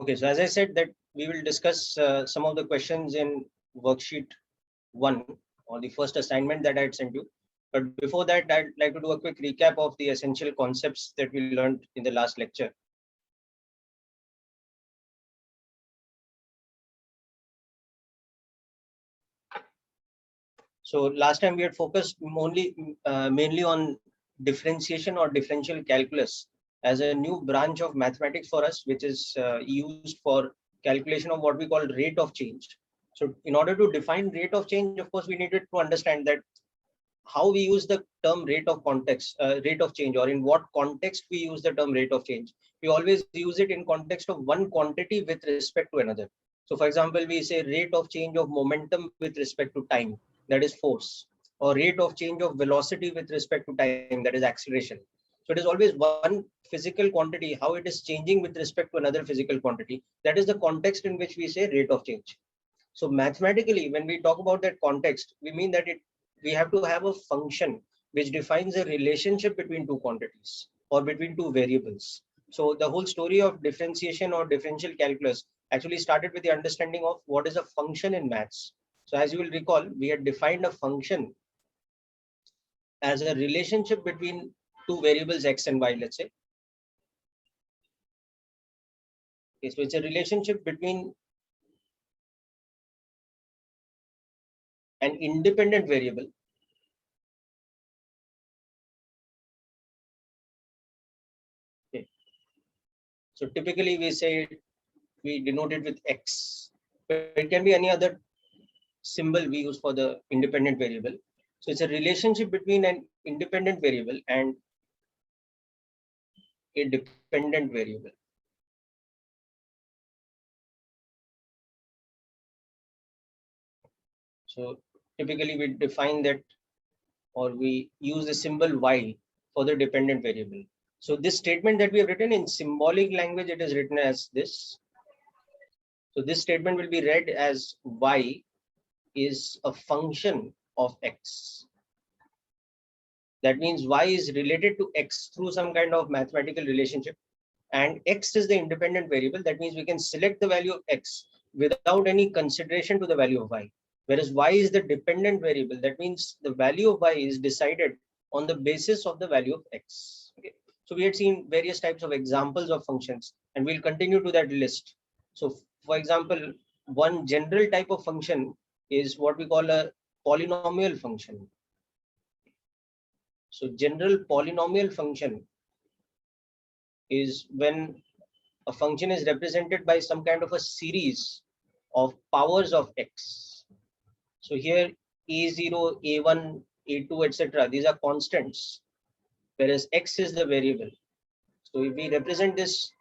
Okay, so as I said that we will discuss some of the questions in worksheet 1 or the first assignment that I had sent you. But before that, I'd like to do a quick recap of the essential concepts that we learned in the last lecture. So last time we had focused mainly on differentiation or differential calculus as a new branch of mathematics for us, which is used for calculation of what we call rate of change. So in order to define rate of change, of course, we needed to understand that how we use the term rate of change, or in what context we use the term rate of change. We always use it in context of one quantity with respect to another. So for example, we say rate of change of momentum with respect to time, that is force, or rate of change of velocity with respect to time, that is acceleration. So it is always one physical quantity, how it is changing with respect to another physical quantity. That is the context in which we say rate of change. So mathematically, when we talk about that context, we mean that we have to have a function which defines a relationship between two quantities or between two variables. So the whole story of differentiation or differential calculus actually started with the understanding of what is a function in maths. So as you will recall, we had defined a function as a relationship between two variables x and y, let's say. Okay, so it's a relationship between an independent variable So typically we say we denote it with x, but it can be any other symbol we use for the independent variable. So it's a relationship between an independent variable and a dependent variable. So typically we define that, or we use the symbol y for the dependent variable. So this statement that we have written in symbolic language, it is written as this. So this statement will be read as y is a function of x. That means y is related to x through some kind of mathematical relationship, and x is the independent variable. That means we can select the value of x without any consideration to the value of y. Whereas y is the dependent variable. That means the value of y is decided on the basis of the value of x. Okay. So we had seen various types of examples of functions, and we'll continue to that list. So for example, one general type of function is what we call a polynomial function. So general polynomial function is when a function is represented by some kind of a series of powers of x. So here a0, a1, a2, etc. These are constants, whereas x is the variable. So if we represent this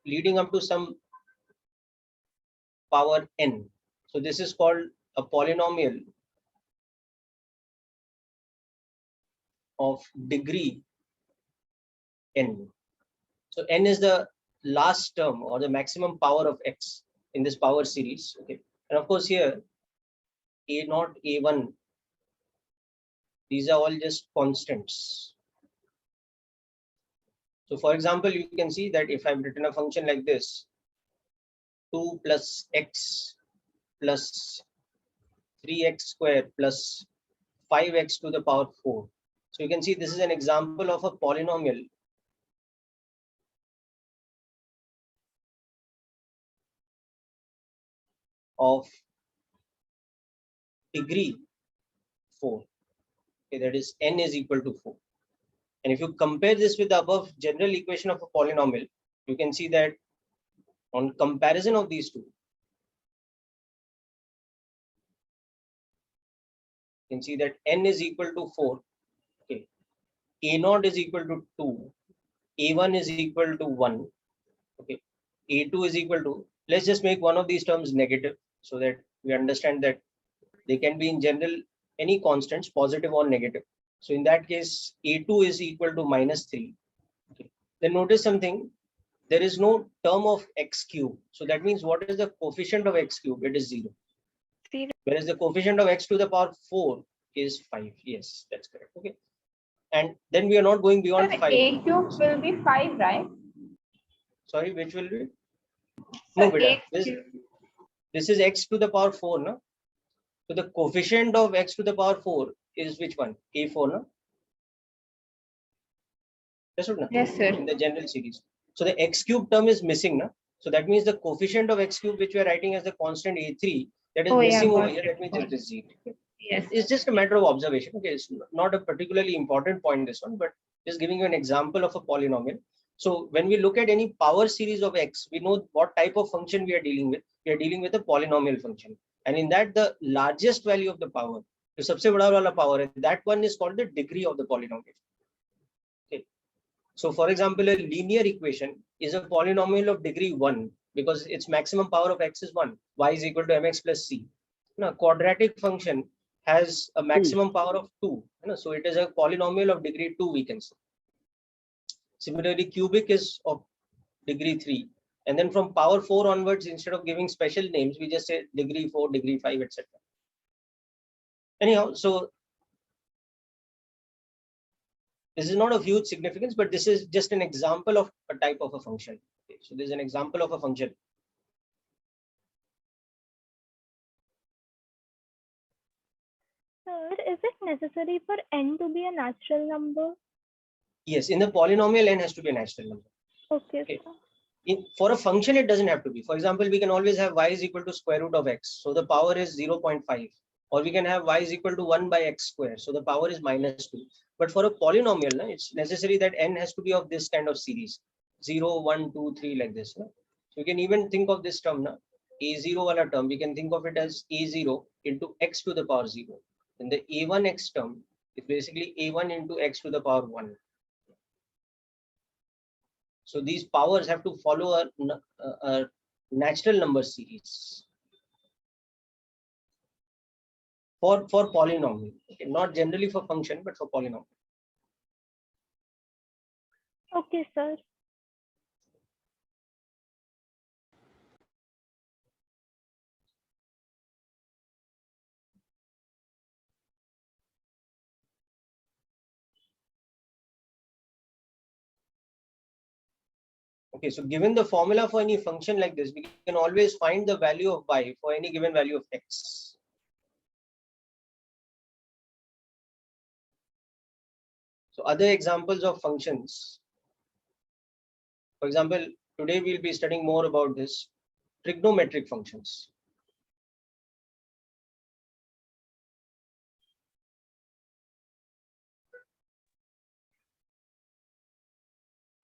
leading up to some power n, so this is called a polynomial of degree n. So n is the last term or the maximum power of x in this power series. Okay, and of course here a0, a1, these are all just constants. So for example, you can see that if I've written a function like this, 2 plus x plus 3x square plus 5x to the power 4. So you can see this is an example of a polynomial of degree 4. Okay, that is n is equal to 4. And if you compare this with the above general equation of a polynomial, you can see that on comparison of these two, you can see that n is equal to 4. Okay, a0 is equal to 2, a1 is equal to 1. Okay, a2 is equal to, let's just make one of these terms negative so that we understand that they can be in general any constants, positive or negative. So in that case, a2 is equal to minus 3. Okay. Then notice something, there is no term of x cube. So that means what is the coefficient of x cube? It is 0. Whereas the coefficient of x to the power 4 is 5. Yes, that's correct. Okay. And then we are not going beyond 5. A cube will be 5, right? Sorry, which will be? No, beta. This is x to the power 4, no? So the coefficient of x to the power 4 is which one? A4, no? Yes, sir. In the general series. So the x cube term is missing, no? So that means the coefficient of x cube, which we are writing as the constant A3, that is missing over here. That means it is 0. Yes. It's just a matter of observation. Okay, it's not a particularly important point, this one, but just giving you an example of a polynomial. So when we look at any power series of x, we know what type of function we are dealing with. We are dealing with a polynomial function. And in that, the largest value of the power, the sabse bada wala power, that one is called the degree of the polynomial. Okay. So for example, a linear equation is a polynomial of degree 1 because its maximum power of x is 1. Y is equal to mx plus c. Now, quadratic function has a maximum power of 2. So it is a polynomial of degree 2, we can say. Similarly, cubic is of degree 3. And then from power 4 onwards, instead of giving special names, we just say degree 4, degree 5, etc. Anyhow, so this is not of huge significance, but this is just an example of a type of a function. Okay, so this is an example of a function. Sir, is it necessary for n to be a natural number? Yes, in the polynomial, n has to be a natural number. Okay. For a function, it doesn't have to be. For example, we can always have y is equal to square root of x. So the power is 0.5. Or we can have y is equal to 1 by x square. So the power is minus 2. But for a polynomial, it's necessary that n has to be of this kind of series. 0, 1, 2, 3 like this. So we can even think of this term, a0 wala term. We can think of it as a0 into x to the power 0. And the a1x term is basically a1 into x to the power 1. So these powers have to follow a natural number series for polynomial. Okay, not generally for function, but for polynomial. Okay, sir. Okay, so given the formula for any function like this, we can always find the value of y for any given value of x. So other examples of functions. For example, today we'll be studying more about this trigonometric functions.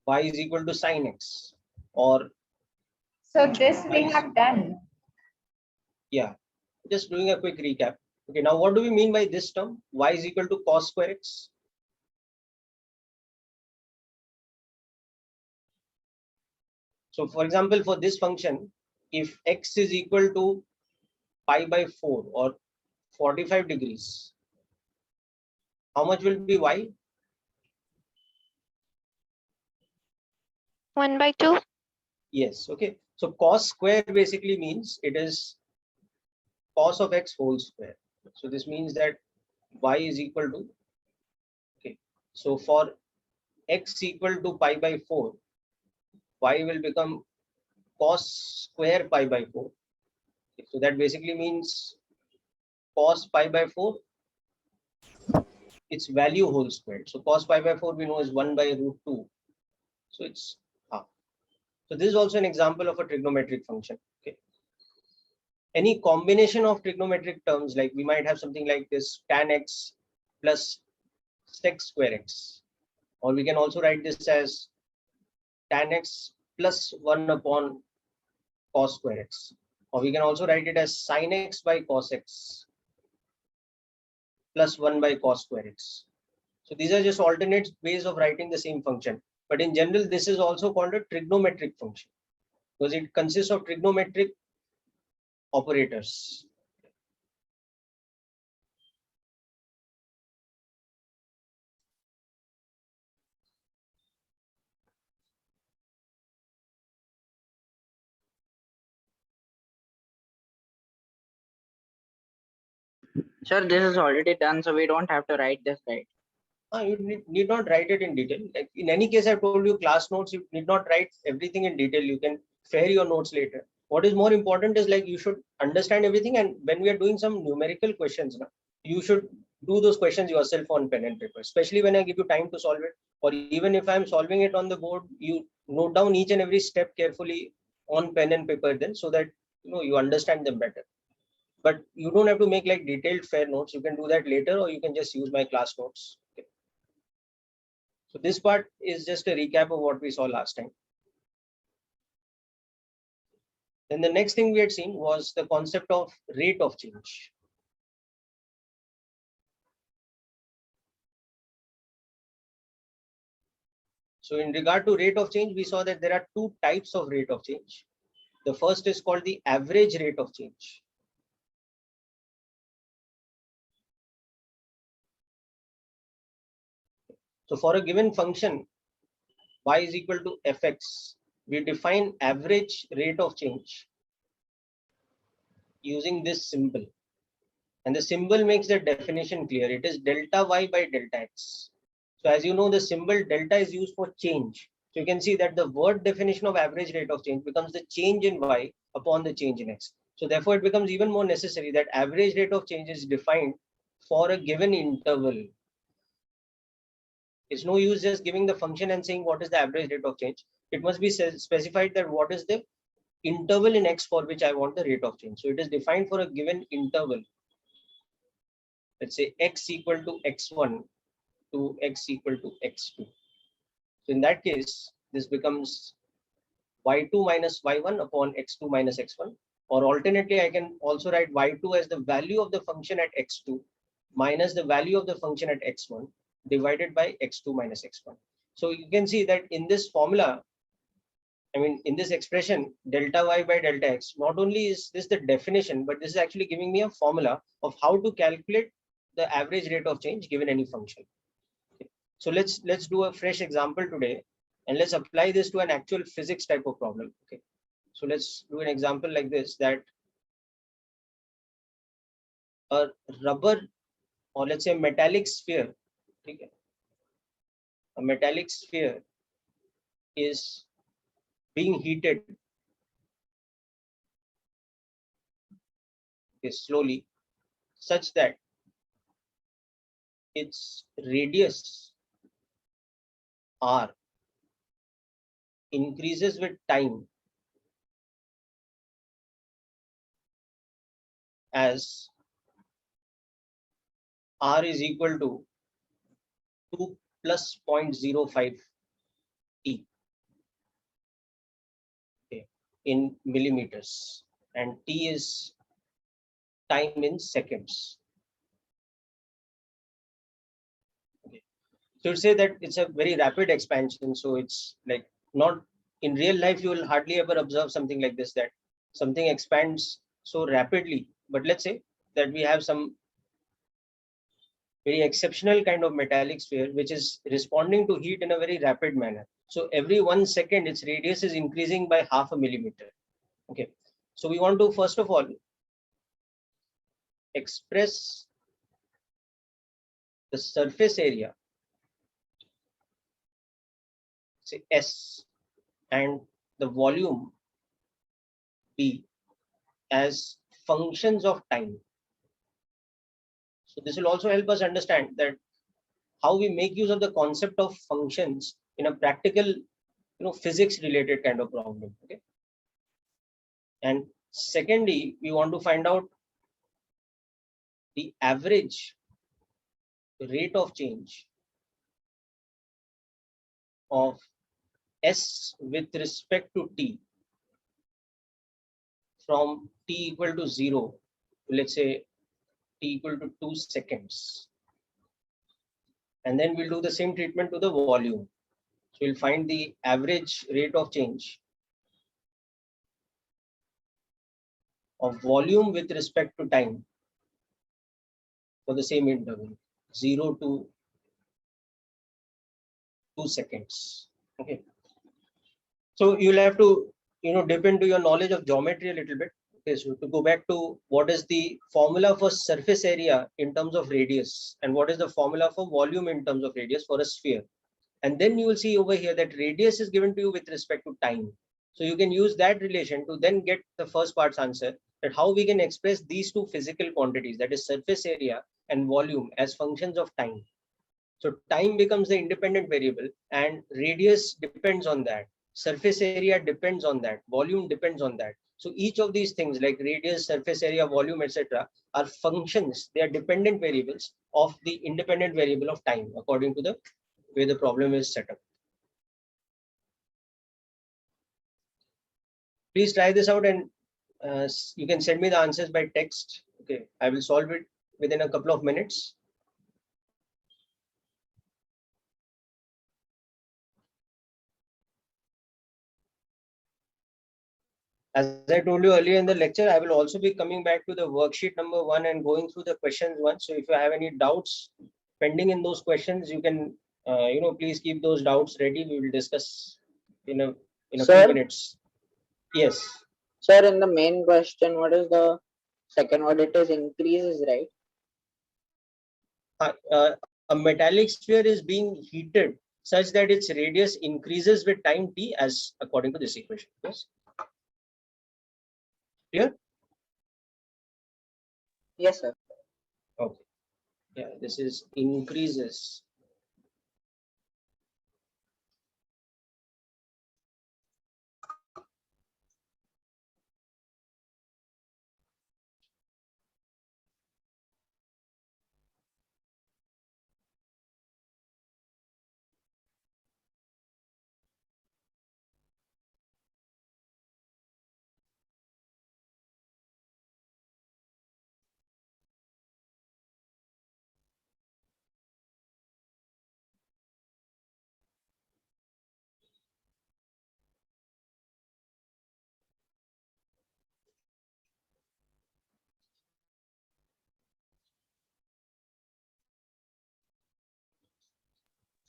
Y is equal to sine x, or So this we have done. Yeah, just doing a quick recap. Okay, now what do we mean by this term? Y is equal to cos square x. So for example, for this function, if x is equal to pi by 4 or 45 degrees, how much will be y? 1/2. Yes, okay. So cos square basically means it is cos of x whole square. So this means that y is equal to, okay, so for x equal to pi by 4, y will become cos square pi by 4. So that basically means cos pi by 4, its value whole squared. So cos pi by 4 we know is 1 by root 2. So it's half. So this is also an example of a trigonometric function. Okay. Any combination of trigonometric terms, like we might have something like this tan x plus sec square x. Or we can also write this as tan x plus 1 upon cos square x. Or we can also write it as sin x by cos x plus 1 by cos square x. So these are just alternate ways of writing the same function. But in general, this is also called a trigonometric function because it consists of trigonometric operators. Sir, this is already done, so we don't have to write this, right? You need not write it in detail. Like in any case, I told you class notes, you need not write everything in detail. You can fare your notes later. What is more important is like you should understand everything, and when we are doing some numerical questions, you should do those questions yourself on pen and paper, especially when I give you time to solve it, or even if I'm solving it on the board, you note down each and every step carefully on pen and paper then, so that you understand them better. But you don't have to make like detailed fare notes. You can do that later, or you can just use my class notes. Okay. So this part is just a recap of what we saw last time. Then the next thing we had seen was the concept of rate of change. So in regard to rate of change, we saw that there are two types of rate of change. The first is called the average rate of change. So for a given function, y is equal to fx, we define average rate of change using this symbol. And the symbol makes the definition clear. It is delta y by delta x. So as you know, the symbol delta is used for change. So you can see that the word definition of average rate of change becomes the change in y upon the change in x. So therefore, it becomes even more necessary that average rate of change is defined for a given interval. It's no use just giving the function and saying what is the average rate of change. It must be specified that what is the interval in x for which I want the rate of change. So it is defined for a given interval. Let's say x equal to x1 to x equal to x2. So in that case, this becomes y2 minus y1 upon x2 minus x1. Or alternately, I can also write y2 as the value of the function at x2 minus the value of the function at x1 divided by x2 minus x1. So you can see that in this formula, I mean, in this expression, delta y by delta x, not only is this the definition, but this is actually giving me a formula of how to calculate the average rate of change given any function. Okay. So let's do a fresh example today, and let's apply this to an actual physics type of problem. Okay. So let's do an example like this, that a rubber, or let's say metallic sphere, okay, a metallic sphere is being heated slowly, such that its radius r increases with time as r is equal to 2 plus 0.05 t, okay, in millimeters, and t is time in seconds. Okay. So to say that it's a very rapid expansion. So it's like, not in real life, you will hardly ever observe something like this, that something expands so rapidly. But let's say that we have some very exceptional kind of metallic sphere which is responding to heat in a very rapid manner. So every 1 second, its radius is increasing by half a millimeter. Okay. So we want to first of all express the surface area, say S, and the volume B as functions of time. So this will also help us understand that how we make use of the concept of functions in a practical, physics related kind of problem. Okay. And secondly, we want to find out the average rate of change of S with respect to t from t equal to 0 to, let's say, t equal to 2 seconds. And then we'll do the same treatment to the volume. So we'll find the average rate of change of volume with respect to time for the same interval, 0 to 2 seconds. Okay. So you'll have to, dip into your knowledge of geometry a little bit. Okay, so to go back to what is the formula for surface area in terms of radius, and what is the formula for volume in terms of radius for a sphere. And then you will see over here that radius is given to you with respect to time. So you can use that relation to then get the first part's answer, that how we can express these two physical quantities, that is surface area and volume, as functions of time. So time becomes the independent variable and radius depends on that. Surface area depends on that. Volume depends on that. So each of these things like radius, surface area, volume, etc. are functions. They are dependent variables of the independent variable of time according to the way the problem is set up. Please try this out and you can send me the answers by text. Okay, I will solve it within a couple of minutes. As I told you earlier in the lecture, I will also be coming back to the worksheet number 1 and going through the questions once. So if you have any doubts pending in those questions, you can, please keep those doubts ready. We will discuss in a few minutes. Yes. Sir, in the main question, what is the second word? It is increases, right? A metallic sphere is being heated such that its radius increases with time t, as according to this equation. Yes. Clear? Yes, sir. Okay. Yeah, this is increases.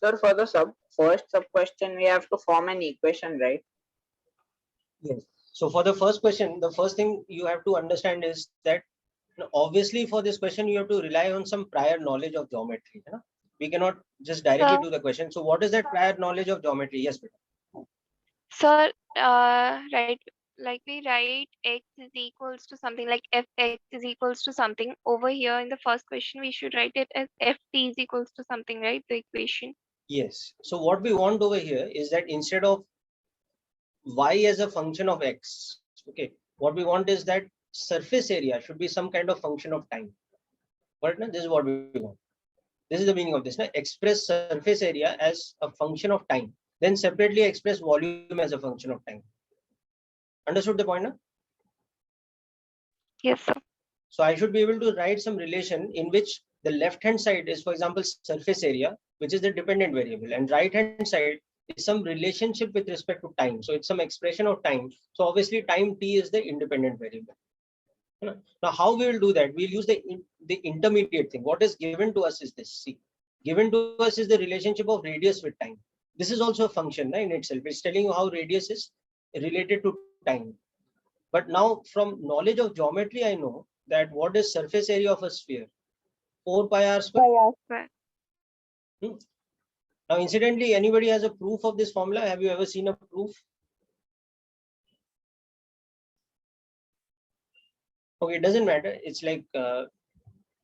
Sir, for the first sub question, we have to form an equation, right? Yes. So for the first question, the first thing you have to understand is that obviously for this question, you have to rely on some prior knowledge of geometry. You know? We cannot just directly do the question. So what is that prior knowledge of geometry? Yes, Beta. Sir, right, like we write x is equals to something like fx is equals to something. Over here in the first question, we should write it as ft is equals to something, right? The equation. Yes. So what we want over here is that instead of y as a function of x, okay, what we want is that surface area should be some kind of function of time. Right? This is what we want. This is the meaning of this. Express surface area as a function of time. Then separately express volume as a function of time. Understood the point? Yes, sir. So I should be able to write some relation in which the left hand side is, for example, surface area, which is the dependent variable, and right hand side is some relationship with respect to time. So it's some expression of time. So obviously time t is the independent variable. Now how we will do that? We'll use the intermediate thing. What is given to us is this. See, given to us is the relationship of radius with time. This is also a function in itself. It's telling you how radius is related to time. But now from knowledge of geometry, I know that what is surface area of a sphere? 4 pi r square. Now, incidentally, anybody has a proof of this formula? Have you ever seen a proof? Okay, it doesn't matter. It's like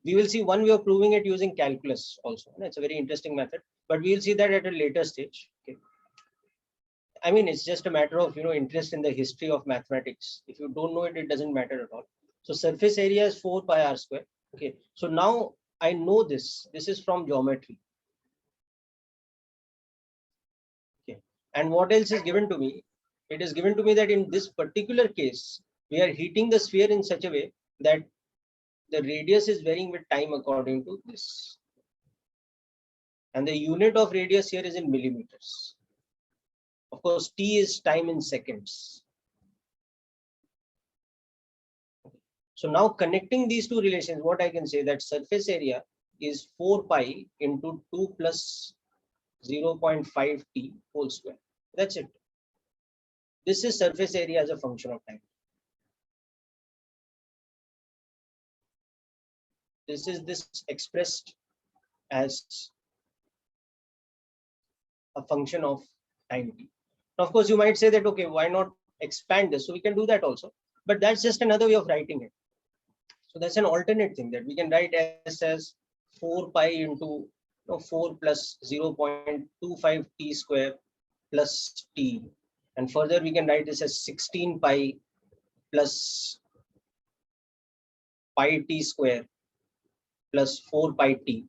we will see one way of proving it using calculus also. It's a very interesting method, but we will see that at a later stage. Okay. I mean, it's just a matter of interest in the history of mathematics. If you don't know it, it doesn't matter at all. So surface area is 4 pi r square. Okay. So now I know this. This is from geometry. Okay. And what else is given to me? It is given to me that in this particular case, we are heating the sphere in such a way that the radius is varying with time according to this. And the unit of radius here is in millimeters. Of course, t is time in seconds. So now connecting these two relations, what I can say that surface area is 4 pi into 2 plus 0.5 t whole square. That's it. This is surface area as a function of time. This is this expressed as a function of time t. Now, of course, you might say that, okay, why not expand this. So we can do that also, but that's just another way of writing it. So that's an alternate thing that we can write as 4 pi into 4 plus 0.25 t square plus t, and further we can write this as 16 pi plus pi t square plus 4 pi t.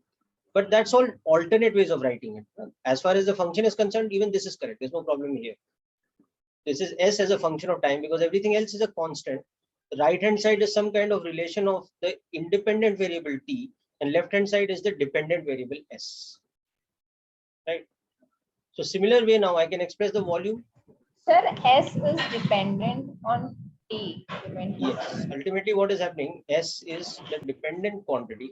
But that's all alternate ways of writing it. As far as the function is concerned, even this is correct. There's no problem here. This is s as a function of time because everything else is a constant. The right hand side is some kind of relation of the independent variable t, and left hand side is the dependent variable s. Right. So similar way now I can express the volume. Sir, S is dependent on T. Yes. Ultimately, what is happening? S is the dependent quantity.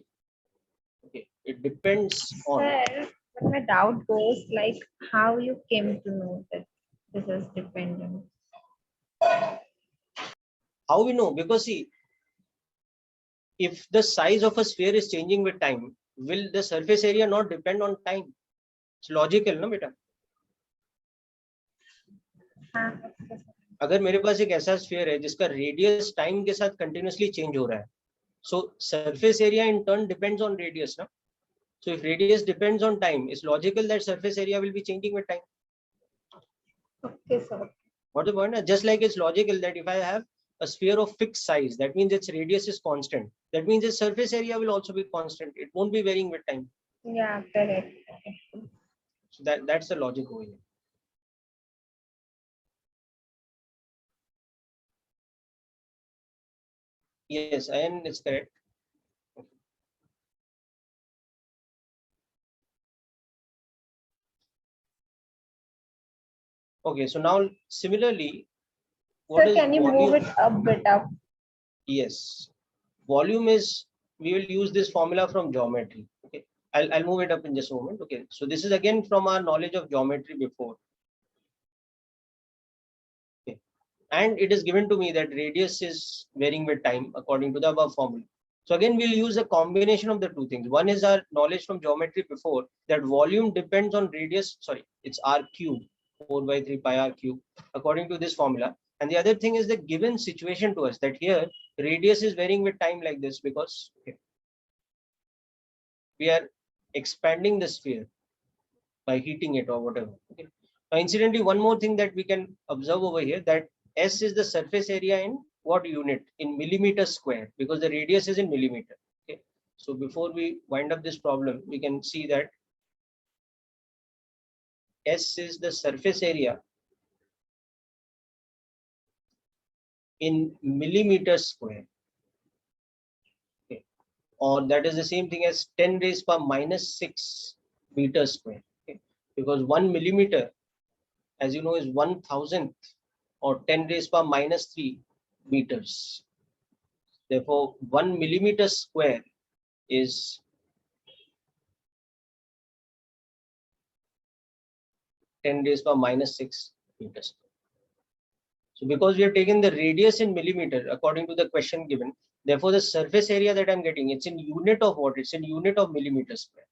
Okay. It depends on. Sir, but my doubt goes like how you came to know that this is dependent. How we know? Because see, if the size of a sphere is changing with time, will the surface area not depend on time? It's logical, no beta? अगर मेरे पास एक ऐसा sphere है जिसका radius time के साथ continuously change हो रहा है, so surface area in turn depends on radius, no? So if radius depends on time, it's logical that surface area will be changing with time. Okay, sir. What's the point? Just like it's logical that if I have a sphere of fixed size, that means its radius is constant. That means its surface area will also be constant. It won't be varying with time. Yeah, correct. So that's the logic over here. Yes, and it's correct. Okay, so now similarly, what Sir, is can you volume? move it a bit up? Yes, volume is, we will use this formula from geometry. Okay, I'll move it up in just a moment. Okay, so this is again from our knowledge of geometry before. Okay, and it is given to me that radius is varying with time according to the above formula. So again, we'll use a combination of the two things. One is our knowledge from geometry before that volume depends on radius. Sorry, it's r cube, 4 by 3 pi r cube, according to this formula. And the other thing is the given situation to us that here radius is varying with time like this because we are expanding the sphere by heating it or whatever. Okay. Now, incidentally, one more thing that we can observe over here, that S is the surface area in what unit? In millimeter square, because the radius is in millimeter. Okay. So before we wind up this problem, we can see that S is the surface area in millimeter square. Okay. Or that is the same thing as 10 raised power minus 6 meters square. Okay. Because 1 millimeter, as you know, is 1,000th or 10 raised power minus 3 meters. Therefore, 1 millimeter square is 10 raised power minus 6 meters. So because we have taken the radius in millimeter according to the question given, therefore the surface area that I'm getting, it's in unit of what? It's in unit of millimeter square.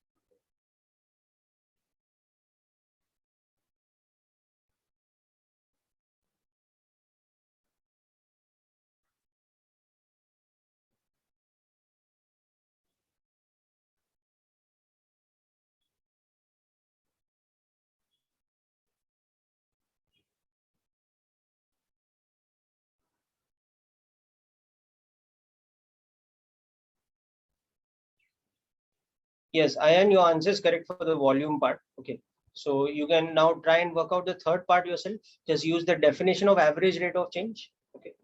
Yes, Ayan, your answer is correct for the volume part. Okay. So you can now try and work out the third part yourself. Just use the definition of average rate of change. Okay.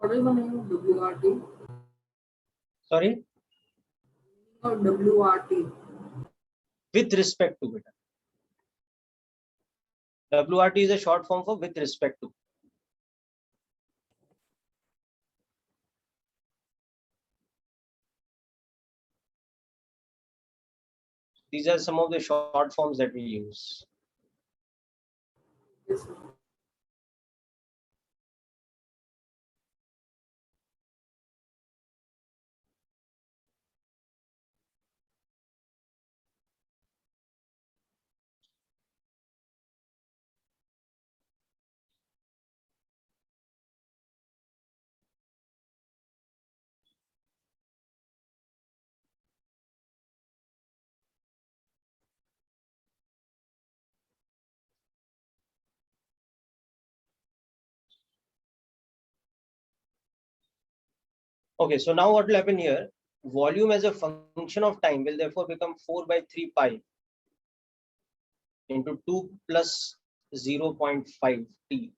What is the name of WRT? Sorry, Or WRT? with respect to beta. WRT is a short form for with respect to. These are some of the short forms that we use. Yes, sir. Okay, so now what will happen here? Volume as a function of time will therefore become 4 by 3 pi into 2 plus 0.5 t.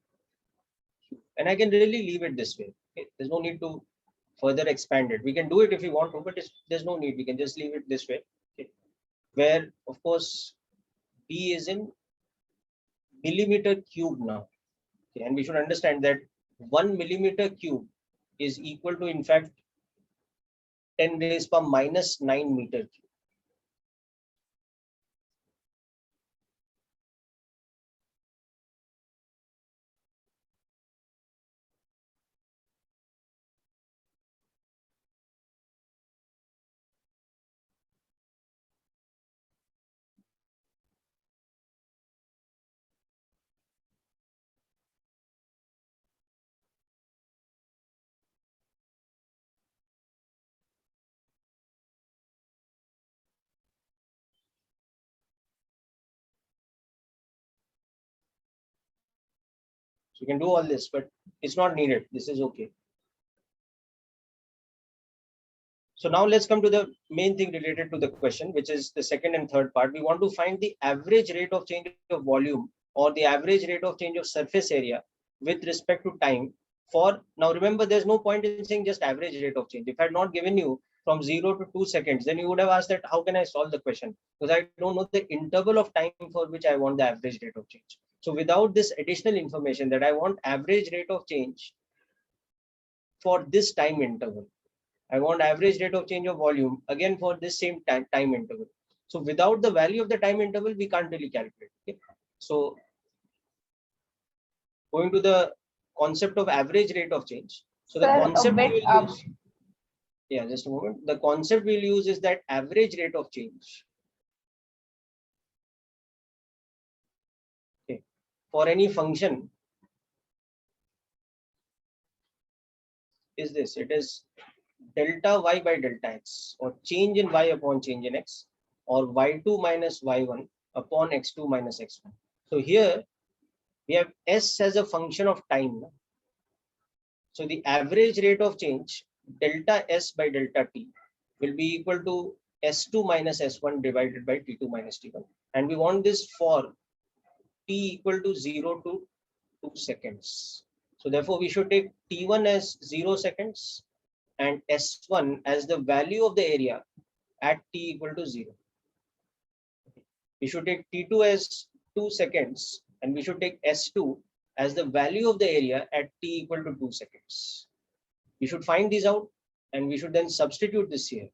And I can really leave it this way. Okay? There's no need to further expand it. We can do it if we want to, but there's no need. We can just leave it this way. Okay? Where, of course, p is in millimeter cube now. Okay? And we should understand that 1 millimeter cube is equal to, in fact, 10 raised per minus 9 meter cube. So you can do all this, but it's not needed. This is okay. So now let's come to the main thing related to the question, which is the second and third part. We want to find the average rate of change of volume or the average rate of change of surface area with respect to time for, now remember, there's no point in saying just average rate of change. If I had not given you from 0 to 2 seconds, then you would have asked that how can I solve the question? Because I don't know the interval of time for which I want the average rate of change. So without this additional information that I want average rate of change for this time interval, I want average rate of change of volume again for this same time interval. So without the value of the time interval, we can't really calculate. Okay? So going to the concept of average rate of change. So the Sir, concept a bit we will up. use, yeah, just a moment. The concept we'll use is that average rate of change. Okay. For any function is this. It is delta y by delta x, or change in y upon change in x, or y2 minus y1 upon x2 minus x1. So here we have s as a function of time. So the average rate of change delta s by delta t will be equal to s2 minus s1 divided by t2 minus t1. And we want this for t equal to 0 to 2 seconds. So therefore we should take t1 as 0 seconds and s1 as the value of the area at t equal to 0. We should take t2 as 2 seconds and we should take s2 as the value of the area at t equal to 2 seconds. We should find these out and we should then substitute this here.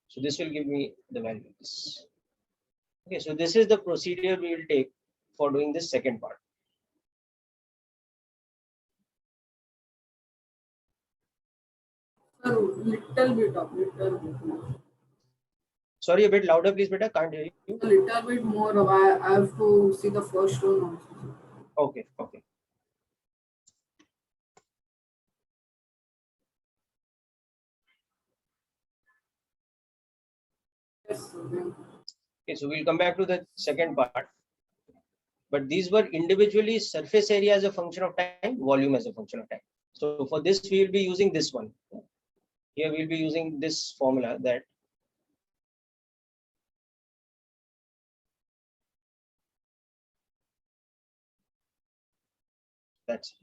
So this will give me the value of this. Okay, so this is the procedure we will take for doing this second part. Sir, little bit up, little bit more. Sorry, a bit louder, please, beta. Can't hear you. A little bit more. I have to see the first one also. Okay, okay. Yes, sir. Okay, so we'll come back to the second part. But these were individually surface area as a function of time, volume as a function of time. So for this, we will be using this one. Here we'll be using this formula that this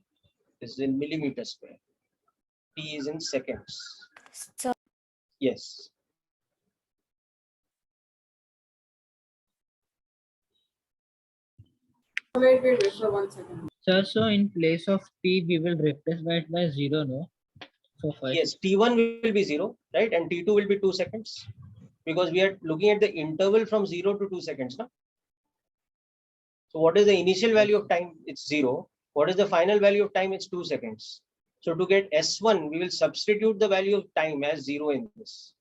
is in millimeter square. T is in seconds. So Yes. Wait for 1 second. Sir, so in place of T, we will replace that by 0, no? So first. Yes, T1 will be 0, right? And T2 will be 2 seconds. Because we are looking at the interval from 0 to 2 seconds. No? So what is the initial value of time? It's 0. What is the final value of time? It's 2 seconds. So to get S1, we will substitute the value of time as 0 in this.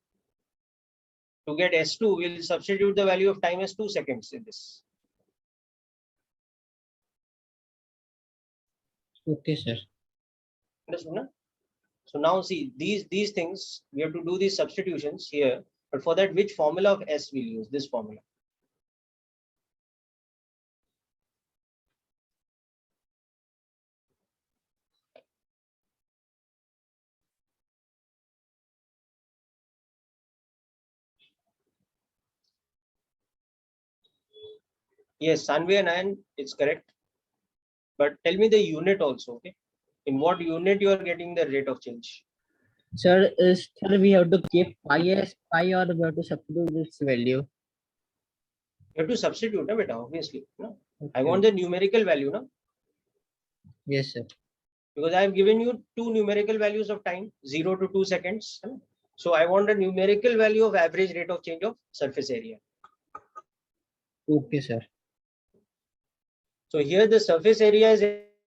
To get S2, we will substitute the value of time as 2 seconds in this. Okay, sir. Understood, no? So now see, these things, we have to do these substitutions here. But for that, which formula of S we'll use? This formula. Yes, Sanvi and Ayan, it's correct. But tell me the unit also, okay? In what unit you are getting the rate of change? Sir, sir, we have to keep pi as pi, or we have to substitute this value? You have to substitute, no, beta, obviously. No? I Okay. want the numerical value, no? Yes, sir. Because I have given you two numerical values of time, 0 to 2 seconds. No? So I want a numerical value of average rate of change of surface area. Okay, sir. So here the surface area is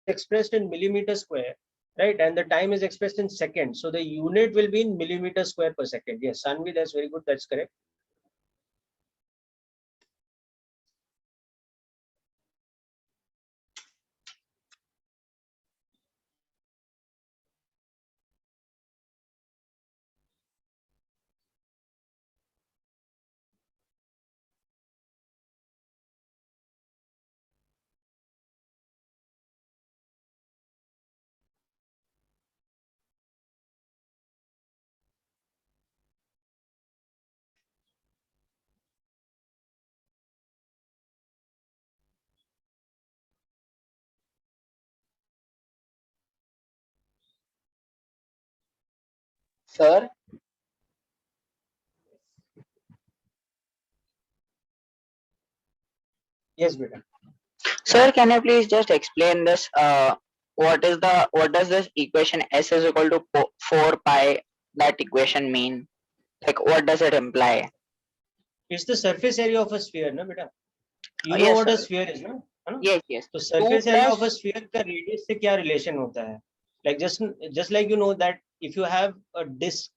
expressed in millimeter square, right? And the time is expressed in seconds. So the unit will be in millimeter square per second. Yes, Sanvi, that's very good. That's correct. Sir, Yes, beta. sir, can you please just explain this? What does this equation S is equal to 4 pi, that equation mean? Like, what does it imply? It's the surface area of a sphere, no, beta. You know Yes, what a sir. sphere is, no? Yes, yes. तो 2 surface area of a plus sphere का radius से क्या relation होता है? Like just like you know that if you have a disk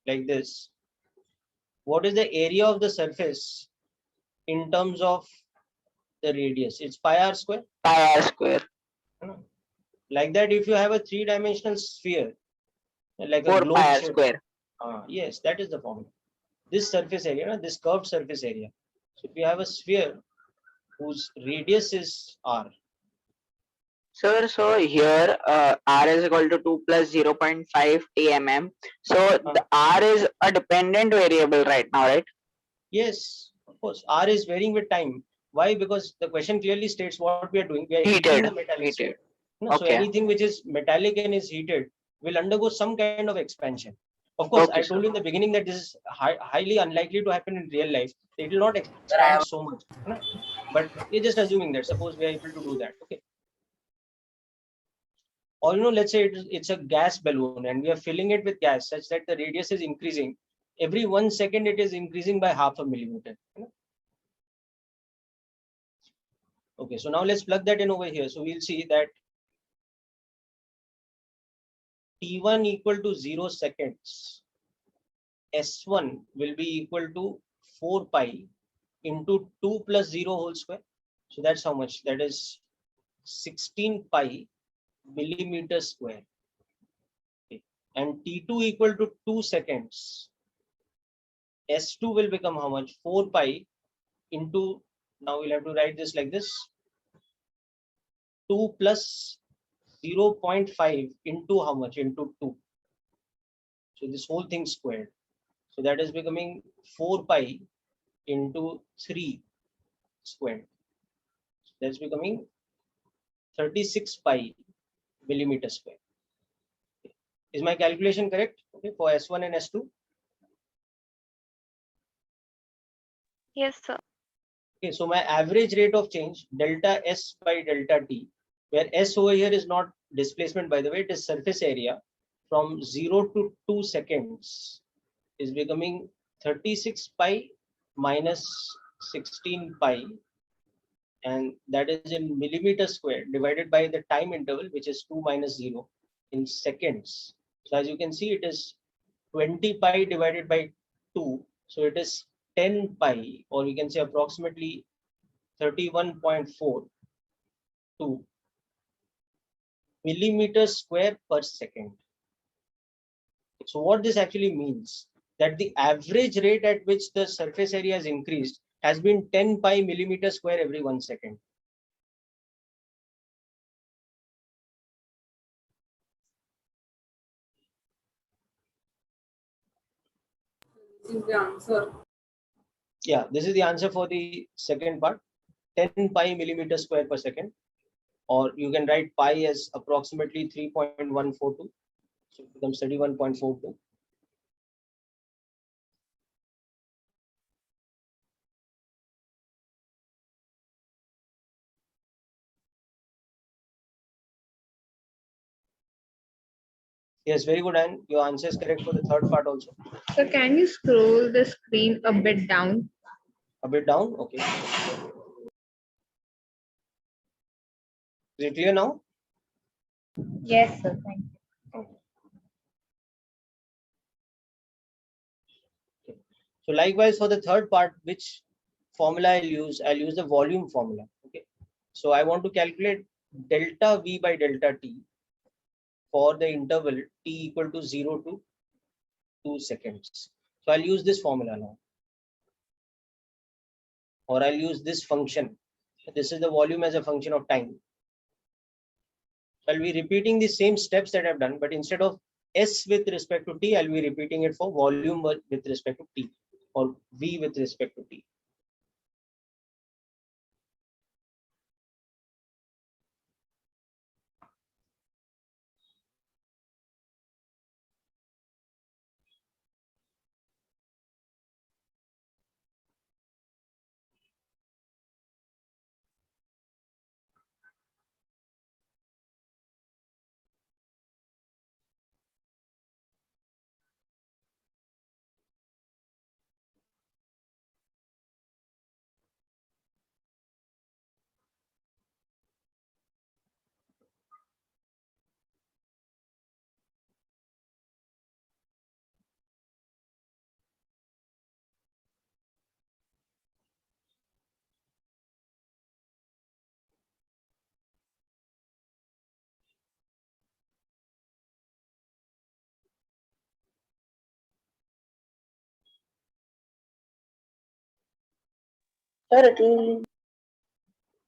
like this, what is the area of the surface in terms of the radius? It's pi r square. pi r square. Like that, if you have a three-dimensional sphere, like a 4 globe pi r shape, square. yes, that is the formula. This surface area, this curved surface area. So if you have a sphere whose radius is r. Sir, so here r is equal to 2 plus 0.5 mm. So the r is a dependent variable right now, right? Yes, of course. R is varying with time. Why? Because the question clearly states what we are doing. We are heating Heated. the metallic sphere. No, so Okay. anything which is metallic and is heated will undergo some kind of expansion. Of course, Okay, I told you in the beginning that this is highly unlikely to happen in real life. It will not I expand have- so much. No? But we're just assuming that. Suppose we are able to do that. Okay. Or let's say it's a gas balloon and we are filling it with gas such that the radius is increasing. Every 1 second it is increasing by half a millimeter. Okay, so now let's plug that in over here. So we'll see that T1 equal to 0 seconds. S1 will be equal to 4 pi into 2 plus 0 whole square. So that's how much? That is 16 pi millimeter square. Okay. And T2 equal to 2 seconds. S2 will become how much? 4 pi into, now we'll have to write this like this. 2 plus 0.5 into how much? Into 2. So this whole thing squared. So that is becoming 4 pi into 3 squared. That's becoming 36 pi millimeter square. Is my calculation correct? Okay, for S1 and S2. Yes, sir. Okay, so my average rate of change delta S by delta T, where S over here is not displacement, by the way, it is surface area, from 0 to 2 seconds is becoming 36 pi minus 16 pi, and that is in millimeter square divided by the time interval, which is 2 minus 0 in seconds. So as you can see, it is 20 pi divided by 2. So it is 10 pi, or you can say approximately 31.42 millimeters square per second. So what this actually means, that the average rate at which the surface area has increased has been 10 pi millimeter square every 1 second. This is the answer. Yeah, this is the answer for the second part, 10 pi millimeter square per second, or you can write pi as approximately 3.142, so it becomes 31.42. Yes, very good, and your answer is correct for the third part also. So can you scroll the screen a bit down? A bit down, okay. Is it clear now? Yes, sir. Thank you. So likewise for the third part, which formula I'll use the volume formula. Okay. So I want to calculate delta V by delta T for the interval T equal to 0 to 2 seconds. So I'll use this formula now, or I'll use this function. This is the volume as a function of time. So I'll be repeating the same steps that I've done, but instead of S with respect to T, I'll be repeating it for volume with respect to T, or V with respect to T. Sir, it will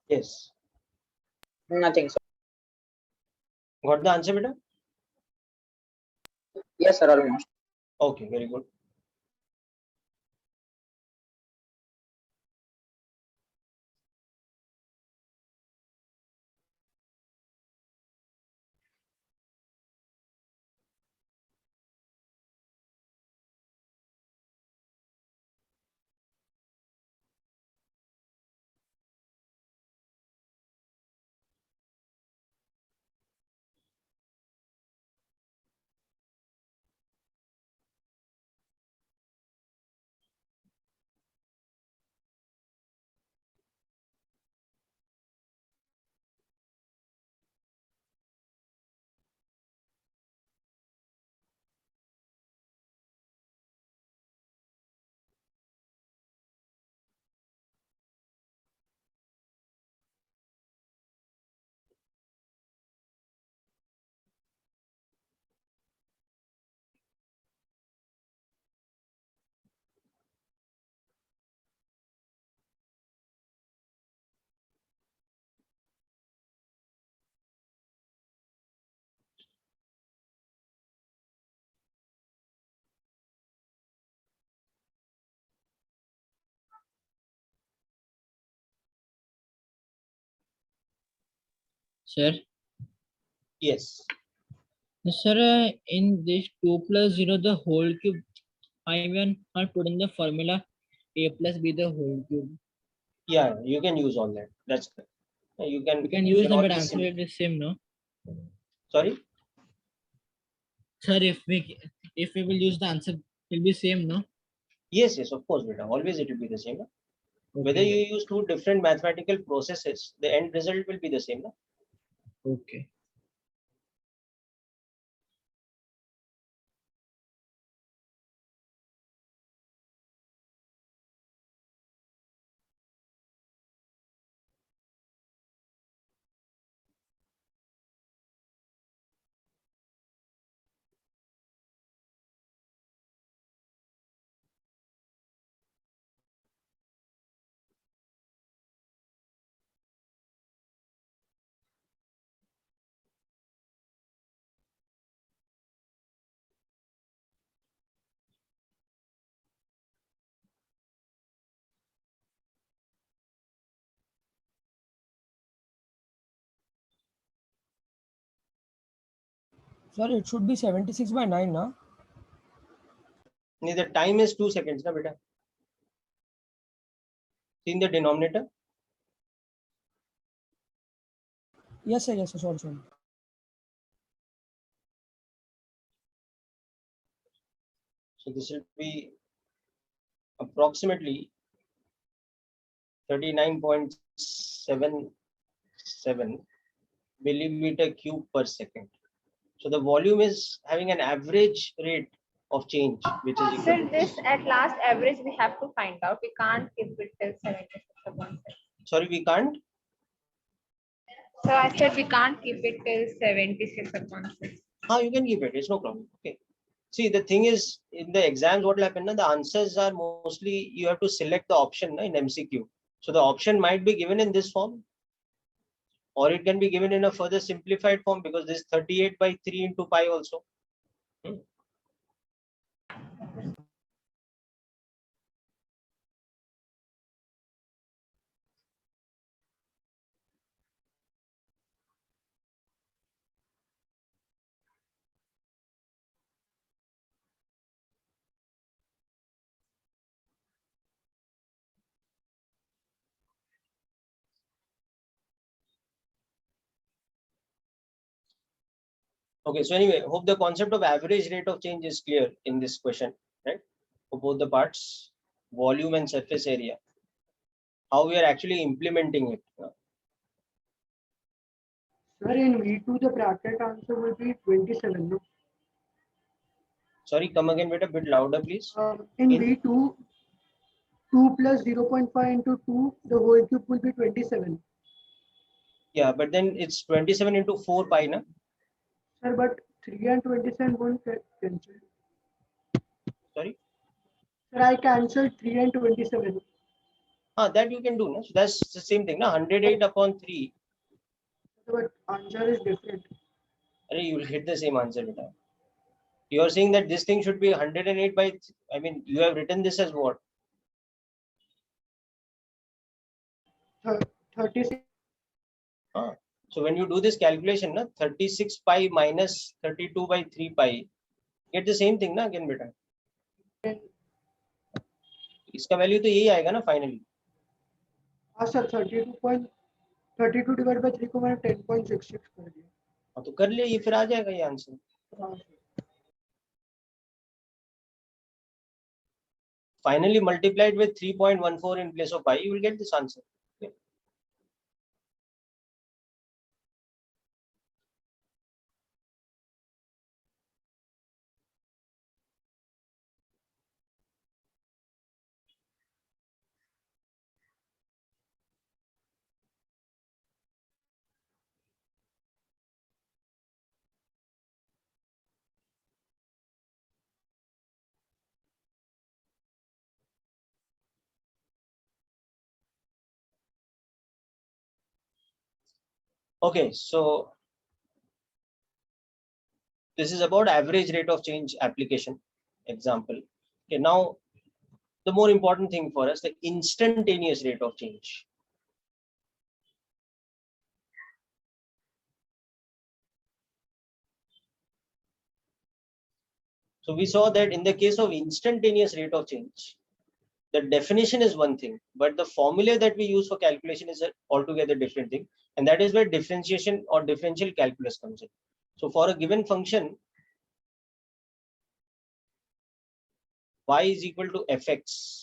Yes. nothing, sir. Got the answer, beta? Yes, sir, almost. Okay, very good. Sir, Yes. Sir, in this 2 plus 0 the whole cube, I will not put in the formula a plus b the whole cube. Yeah, you can use all that. That's correct. You can. We can use them, but always answer will be same, no? Sorry. Sir, if we will use the answer, will be same, no? Yes, yes, of course, beta. Always it will be the same. No? Whether Okay. you use two different mathematical processes, the end result will be the same. No? Okay. Sir, it should be 76/9, na? The time is 2 seconds, na beta. See in the denominator. Yes, sir, yes, sir, sorry. So this will be approximately 39.77 millimeter cube per second. So the volume is having an average rate of change, which is equal Sir, to this at last average we have to find out. We can't keep it till 76/6. Sorry, we can't. So I said we can't keep it till 76/6. You can keep it. It's no problem. Okay. See, the thing is, in the exams, what will happen? The answers are mostly you have to select the option in MCQ. So the option might be given in this form, or it can be given in a further simplified form because this 38/3 into pi also. Okay, so anyway, hope the concept of average rate of change is clear in this question, right? For both the parts, volume and surface area, how we are actually implementing it. Sir, in V2, the bracket answer will be 27. No? Sorry, come again, bit a bit louder, please. In V2, 2 plus 0.5 into 2, the whole cube will be 27. Yeah, but then it's 27 into 4 pi, na? Sir, but 3 and 27 won't cancel. Sorry? Sir, I cancelled 3 and 27. That you can do, no? So that's the same thing, na? 108 upon 3. But answer is different. You will hit the same answer, beta. You are saying that this thing should be 108 by, I mean, you have written this as what? 36. So when you do this calculation, na, 36 pi minus 32/3 pi, get the same thing, na, again, beta. इसका value तो यही आएगा ना finally. हाँ sir 32 divide by 3 को मैंने 10.66 कर दिया. हाँ तो कर लिया, ये फिर आ जाएगा ये answer. Finally multiplied with 3.14 in place of pi, you will get this answer. Okay, so this is about average rate of change application example. Okay, now the more important thing for us, the instantaneous rate of change. So we saw that in the case of instantaneous rate of change, the definition is one thing, but the formula that we use for calculation is an altogether different thing. And that is where differentiation or differential calculus comes in. So for a given function, y is equal to fx.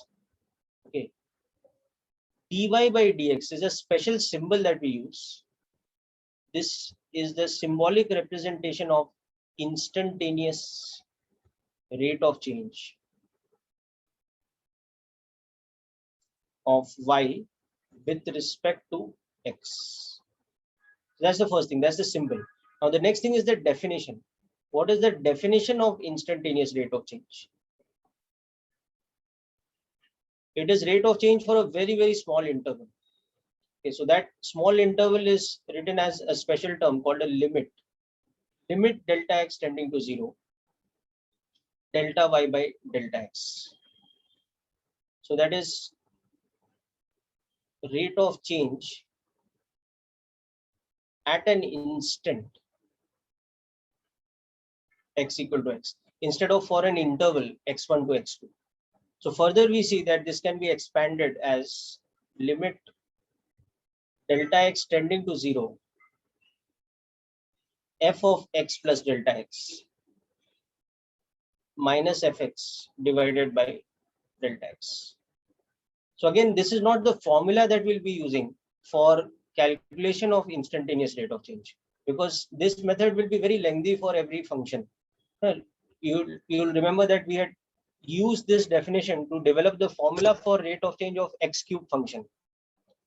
Okay. dy by dx is a special symbol that we use. This is the symbolic representation of instantaneous rate of change of y with respect to x. That's the first thing. That's the symbol. Now the next thing is the definition. What is the definition of instantaneous rate of change? It is rate of change for a very, very small interval. Okay, so that small interval is written as a special term called a limit. Limit delta x tending to 0, delta y by delta x. So that is rate of change at an instant x equal to x, instead of for an interval x1 to x2. So further we see that this can be expanded as limit delta x tending to 0, f of x plus delta x minus fx divided by delta x. So again, this is not the formula that we'll be using for calculation of instantaneous rate of change, because this method will be very lengthy for every function. You'll remember that we had used this definition to develop the formula for rate of change of x cube function.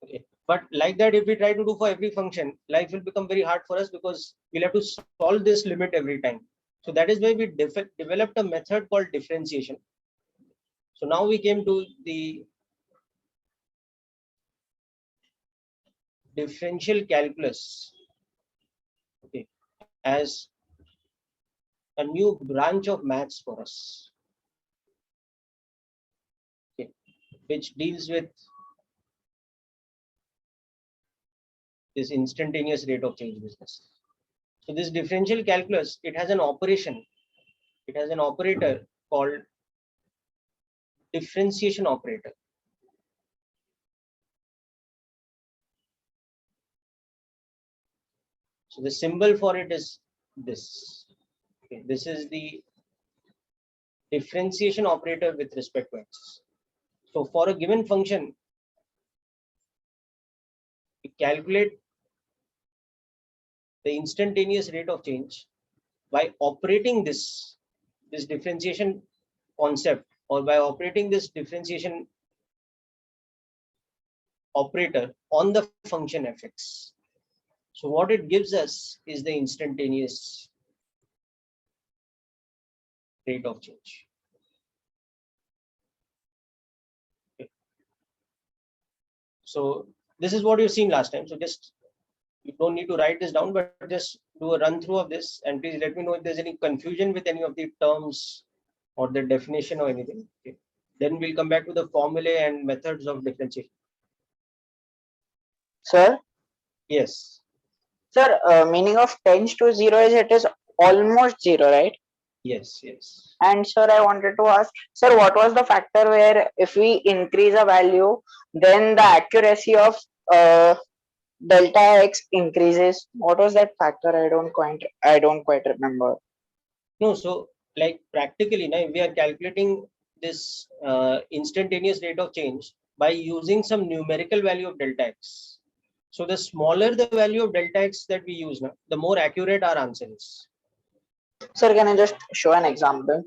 Okay. But like that, if we try to do for every function, life will become very hard for us, because we'll have to solve this limit every time. So that is why we developed a method called differentiation. So now we came to the differential calculus, okay, as a new branch of maths for us, okay, which deals with this instantaneous rate of change business. So this differential calculus, it has an operation, it has an operator called differentiation operator. So the symbol for it is this. Okay, this is the differentiation operator with respect to x. So for a given function, we calculate the instantaneous rate of change by operating this differentiation concept, or by operating this differentiation operator on the function fx. So what it gives us is the instantaneous rate of change. Okay. So this is what you've seen last time. So just, you don't need to write this down, but just do a run through of this, and please let me know if there's any confusion with any of the terms or the definition or anything. Okay. Then we'll come back to the formulae and methods of differentiation. Sir, Yes. sir, meaning of tends to 0 is it is almost 0, right? Yes. Yes. And sir, I wanted to ask, sir, what was the factor where if we increase a value, then the accuracy of delta x increases? What was that factor? I don't quite remember. No, so like practically now we are calculating this instantaneous rate of change by using some numerical value of delta x. So the smaller the value of delta x that we use now, the more accurate our answer is. Sir, can I just show an example?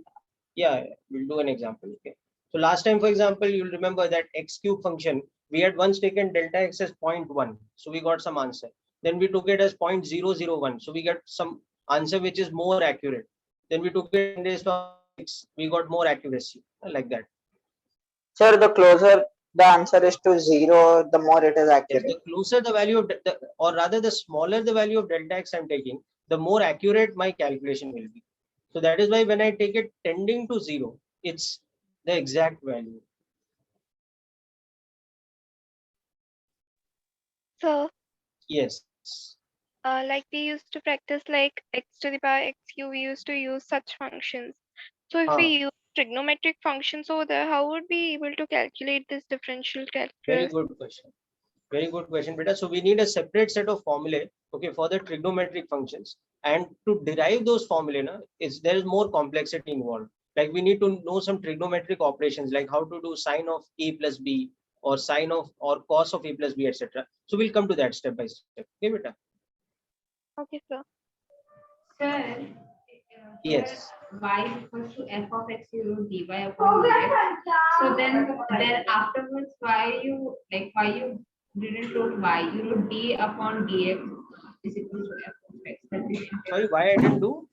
Yeah, we'll do an example. Okay. So last time, for example, you'll remember that x cube function, we had once taken delta x as 0.1. So we got some answer. Then we took it as 0.001. So we get some answer which is more accurate. Then we took it based on 6, we got more accuracy, like that. Sir, the closer the answer is to 0, the more it is accurate. Yes, the closer the value of, or rather the smaller the value of delta x I'm taking, the more accurate my calculation will be. So that is why when I take it tending to 0, it's the exact value. So, Yes. like we used to practice like x to the power x cube, we used to use such functions. So if Ah. we use trigonometric functions over there, how would we be able to calculate this differential Very calculus? good question. Very good question, beta. So we need a separate set of formulae, okay, for the trigonometric functions. And to derive those formulae, there is more complexity involved. Like we need to know some trigonometric operations, like how to do sine of a plus b, or sine of or cos of a plus b, etc. So we'll come to that step by step. Okay, beta. Okay, sir. Sir, Yes. y equals to f of x you wrote dy upon dx. So then afterwards why you didn't wrote y, you wrote d upon dx is equal to f of x. Sorry, why I didn't do?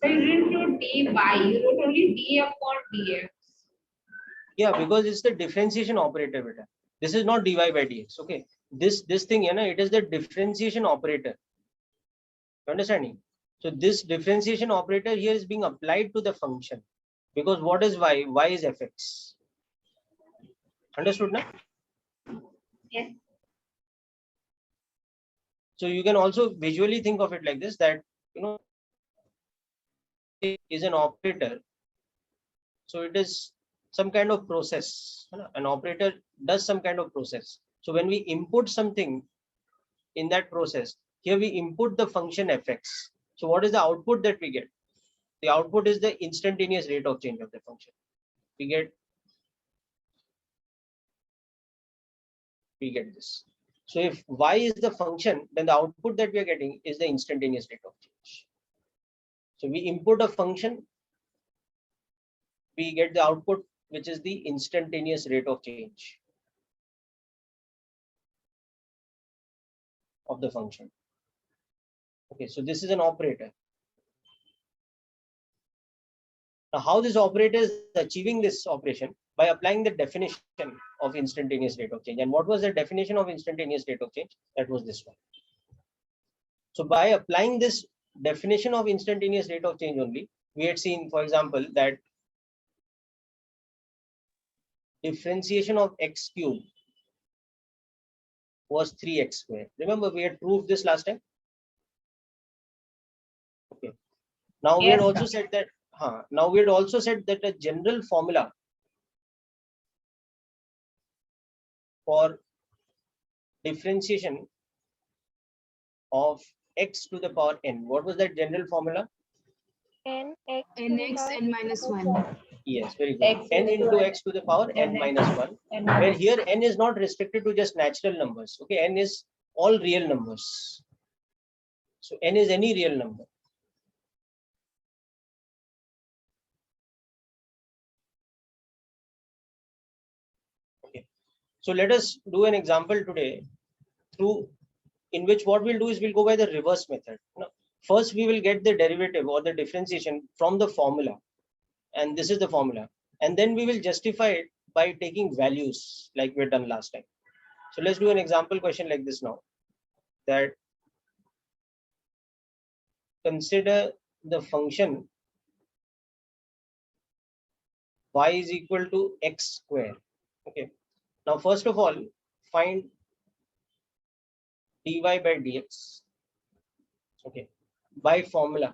So you didn't wrote dy, you wrote only d upon dx. Yeah, because it's the differentiation operator, beta. This is not dy by dx. Okay, this thing, it is the differentiation operator. Understanding? So this differentiation operator here is being applied to the function, because what is y? Y is fx. Understood now? Yes. So you can also visually think of it like this, that is an operator. So it is some kind of process. An operator does some kind of process. So when we input something in that process, here we input the function fx. So what is the output that we get? The output is the instantaneous rate of change of the function. We get this. So if y is the function, then the output that we are getting is the instantaneous rate of change. So we input a function, we get the output, which is the instantaneous rate of change of the function. Okay, so this is an operator. Now, how this operator is achieving this operation? By applying the definition of instantaneous rate of change. And what was the definition of instantaneous rate of change? That was this one. So by applying this definition of instantaneous rate of change only, we had seen, for example, that differentiation of x cubed was 3x squared. Remember, we had proved this last time. Okay. Now we had also said that. Now we had also said that a general formula for differentiation of x to the power n. What was that general formula? Nx n minus 1. Yes, very good. N into x to the power n minus 1. Where here n is not restricted to just natural numbers. Okay, n is all real numbers. So n is any real number. Okay. So let us do an example today in which what we'll do is we'll go by the reverse method. Now, first we will get the derivative or the differentiation from the formula. And this is the formula. And then we will justify it by taking values like we've done last time. So let's do an example question like this now. That consider the function y is equal to x square. Okay. Now, first of all, find dy by dx. Okay. By formula.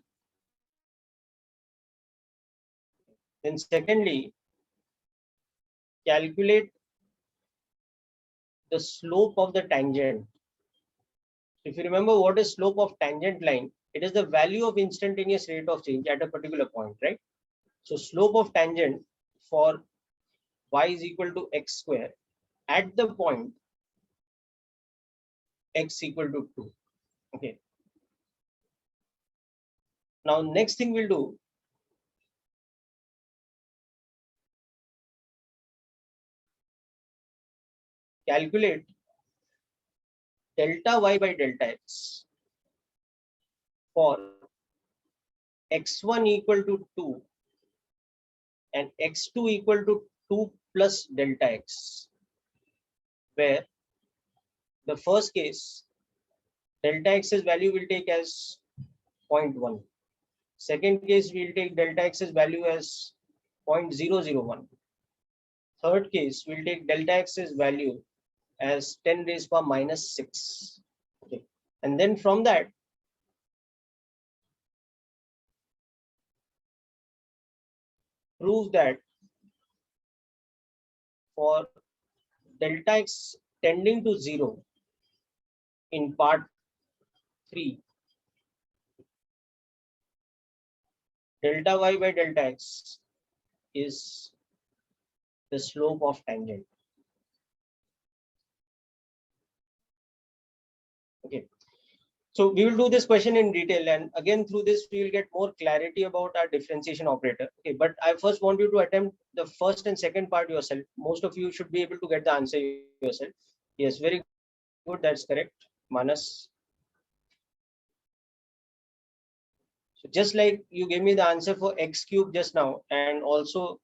Then secondly, calculate the slope of the tangent. If you remember, what is slope of tangent line? It is the value of instantaneous rate of change at a particular point, right? So slope of tangent for y is equal to x square at the point x equal to 2. Okay. Now, next thing we'll do, calculate delta y by delta x for x1 equal to 2 and x2 equal to 2 plus delta x, where the first case delta x's value will take as 0.1. Second case we'll take delta x's value as 0.001. Third case we'll take delta x's value as 10 raised power minus 6. Okay. And then from that, prove that for delta x tending to 0 in part 3, delta y by delta x is the slope of tangent. Okay, so we will do this question in detail, and again through this we will get more clarity about our differentiation operator. Okay, but I first want you to attempt the first and second part yourself. Most of you should be able to get the answer yourself. Yes, very good, that's correct, Manas. So just like you gave me the answer for x cube just now, and also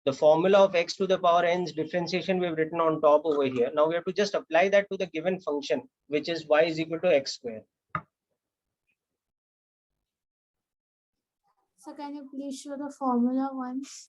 the formula of x to the power n's differentiation we've written on top over here. Now we have to just apply that to the given function, which is y is equal to x square. So can you please show the formula once?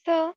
So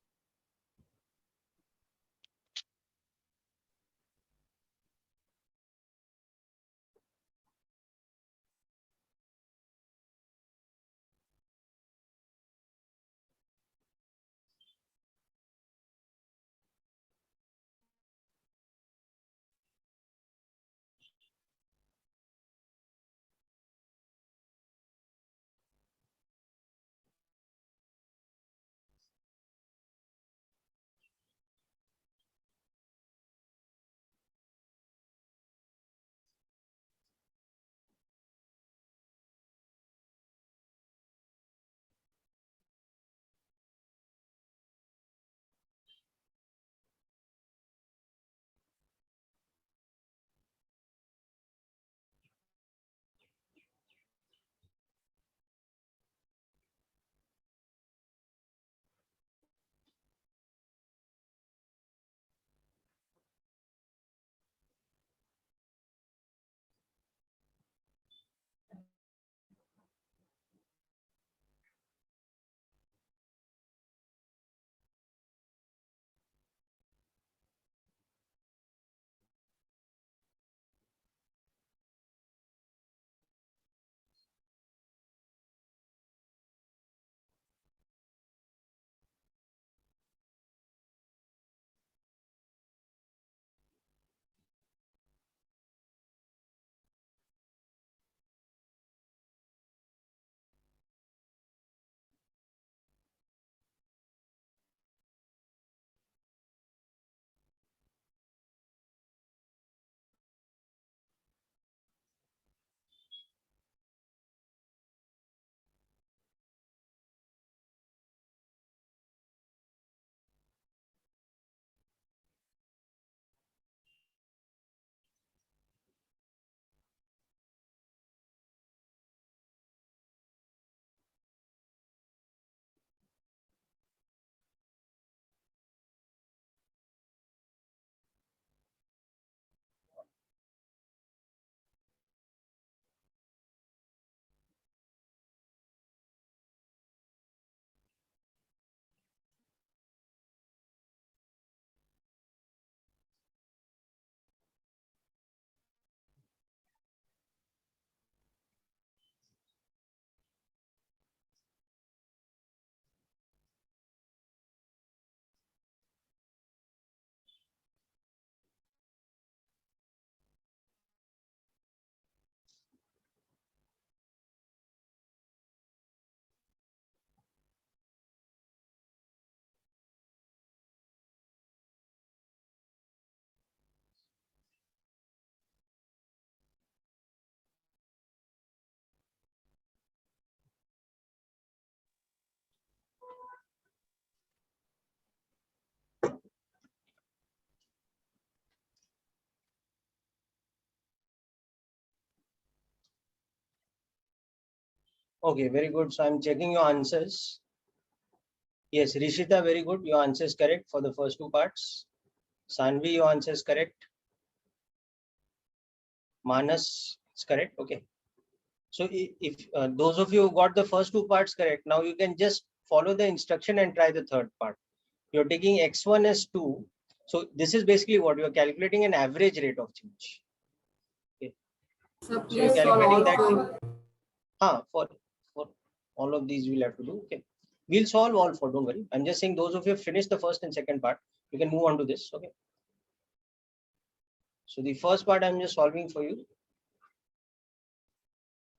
Okay, very good. So I'm checking your answers. Yes, Rishita, very good. Your answer is correct for the first two parts. Sanvi, your answer is correct. Manas is correct. Okay. So if those of you who got the first two parts correct, now you can just follow the instruction and try the third part. You're taking x1 as 2. So this is basically what you're calculating an average rate of change. Okay. So you're calculating that. For all of these we'll have to do. Okay. We'll solve all four, don't worry. I'm just saying those of you have finished the first and second part, you can move on to this. Okay. So the first part I'm just solving for you.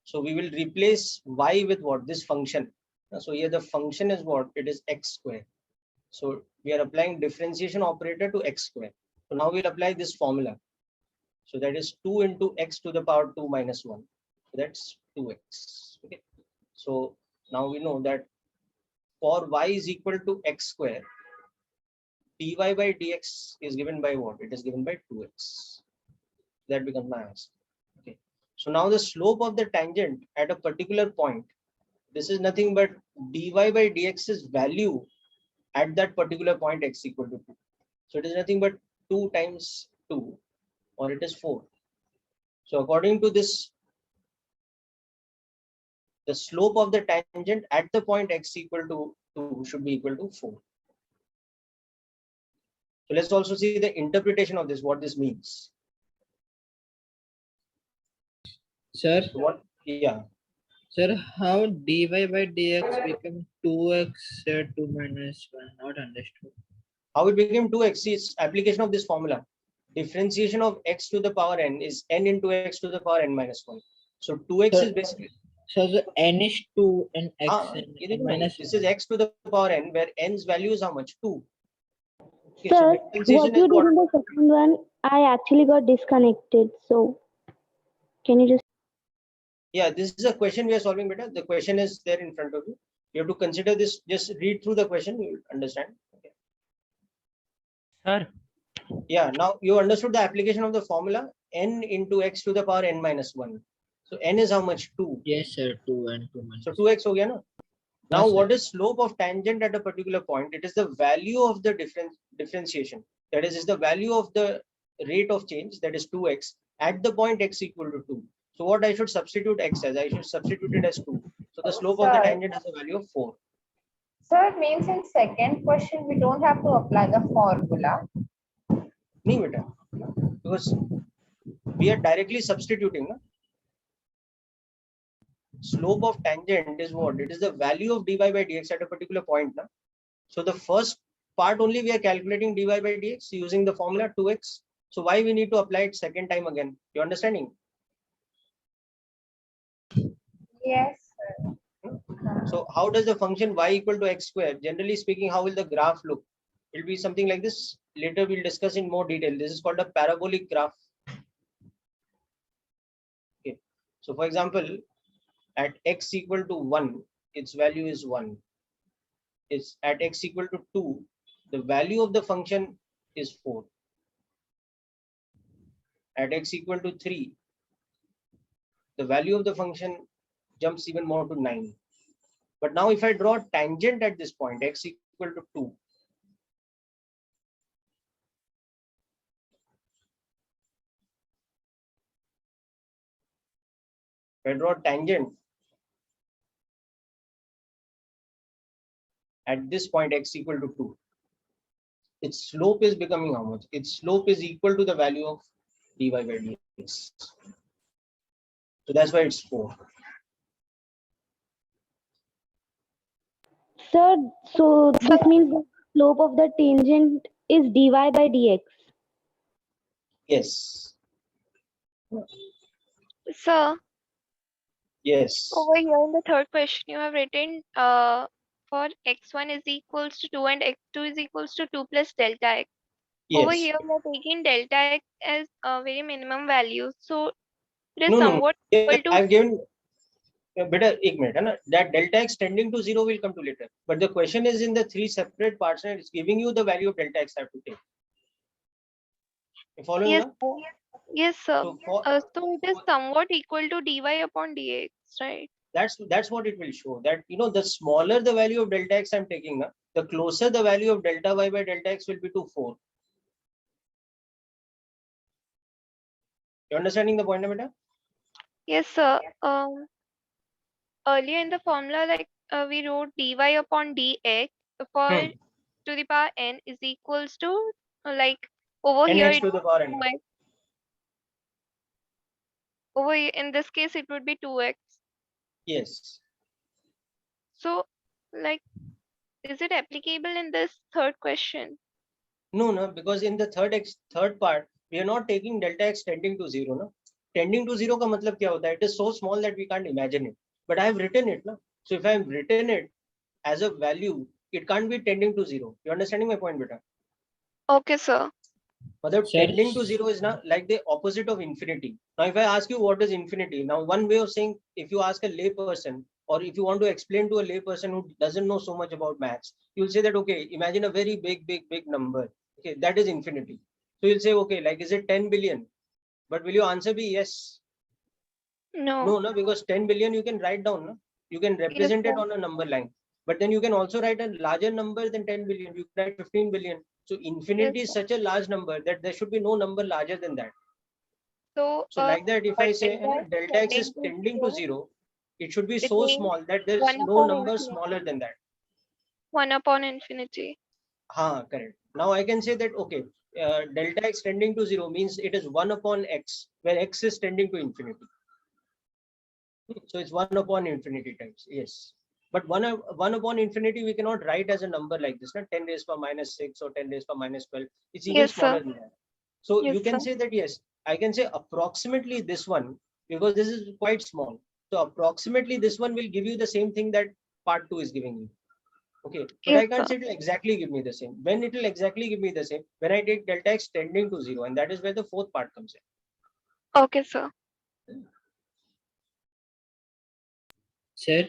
So we will replace y with what? This function. So here the function is what? It is x square. So we are applying differentiation operator to x square. So now we'll apply this formula. So that is 2 into x to the power 2 minus 1. So that's 2x. Okay. So now we know that for y is equal to x square, dy by dx is given by what? It is given by 2x. That becomes my answer. Okay. So now the slope of the tangent at a particular point, this is nothing but dy by dx's value at that particular point x equal to 2. So it is nothing but 2 times 2, or it is 4. So according to this, the slope of the tangent at the point x equal to 2 should be equal to 4. So let's also see the interpretation of this, what this means. Sir, So what? Yeah. sir, how dy by dx become 2x 2 minus 1? Not understood. How it became 2x is application of this formula. Differentiation of x to the power n is n into x to the power n minus 1. So 2x Sir, is basically so the n is 2 and x and minus this 1. is x to the power n, where n's value is how much? 2. Okay, Sir, so what differentiation you is did what? in the second one, I actually got disconnected. So can you just? Yeah, this is a question we are solving, beta. The question is there in front of you. You have to consider this. Just read through the question, you will understand. Okay. Sir. Yeah, now you understood the application of the formula n into x to the power n minus 1. So n is how much? 2. Yes, sir. 2 and 2 minus. So 2x ho gaya na? Now Yes, what is slope of tangent at a particular point? It is the value of the differentiation. That is the value of the rate of change, that is 2x, at the point x equal to 2. So what I should substitute x as? I should substitute it as 2. So the slope of the tangent has a value of 4. So it means in second question, we don't have to apply the formula. No, beta. Because we are directly substituting. Na? Slope of tangent is what? It is the value of dy by dx at a particular point. Na? So the first part only we are calculating dy by dx using the formula 2x. So why we need to apply it second time again? You understanding? Yes. So how does the function y equal to x square? Generally speaking, how will the graph look? It will be something like this. Later we'll discuss in more detail. This is called a parabolic graph. Okay. So for example, at x equal to 1, its value is 1. It's at x equal to 2, the value of the function is 4. At x equal to 3, the value of the function jumps even more to 9. But now if I draw a tangent at this point, x equal to 2, if I draw a tangent at this point, x equal to 2, its slope is becoming how much? Its slope is equal to the value of dy by dx. So that's why it's 4. Sir, so this means the slope of the tangent is dy by dx. Yes. So Yes. over here in the third question, you have written for x1 is equals to 2 and x2 is equals to 2 plus delta x. Over Yes. here, we are taking delta x as a very minimum value. So it is No. somewhat Yeah, equal to. I've given better एक minute, है ना? That delta x tending to 0 will come to later. But the question is in the 3 separate parts and it's giving you the value of delta x I have to take. You following? Yes, Na? sir. Yes, sir. So for So it is somewhat equal to dy upon dx, right? That's what it will show, that the smaller the value of delta x I'm taking, the closer the value of delta y by delta x will be to 4. You understanding the point, beta? Yes, sir. Earlier in the formula, like we wrote dy upon dx for to the power n is equals to like over here nx to the power n. 2x. Over here, in this case it would be 2x. Yes. So like, is it applicable in this third question? No, because in the third part we are not taking delta x tending to 0. No, tending to 0 ka matlab kya hota hai? It is so small that we can't imagine it, but I have written it. No? So if I have written it as a value, it can't be tending to 0. You understanding my point, beta? Okay, sir. But tending to 0 is not like the opposite of infinity. Now, if I ask you what is infinity, now one way of saying, if you ask a lay person, or if you want to explain to a lay person who doesn't know so much about maths, you'll say that, okay, imagine a very big number. Okay, that is infinity. So you'll say, okay, like, is it 10 billion? But will your answer be yes? No. No, because 10 billion you can write down. No? You can represent it on a number line. But then you can also write a larger number than 10 billion. You can write 15 billion. So infinity is such a large number that there should be no number larger than that. So like that, if I say delta x is tending to 0, it should be so small that there is no number smaller than that. 1 upon infinity. Correct. Now I can say that, okay, delta x tending to 0 means it is 1 upon x, where x is tending to infinity. So it's 1 upon infinity times. Yes. But 1 upon infinity, we cannot write as a number like this, not 10 raised to minus 6 or 10 raised to minus 12. It's even smaller than that. So you can say that, yes, I can say approximately this one, because this is quite small. So approximately this one will give you the same thing that part 2 is giving you. Okay, but I can't say it will exactly give me the same. When it will exactly give me the same, when I take delta x tending to 0, and that is where the fourth part comes in. Okay, sir. Sir,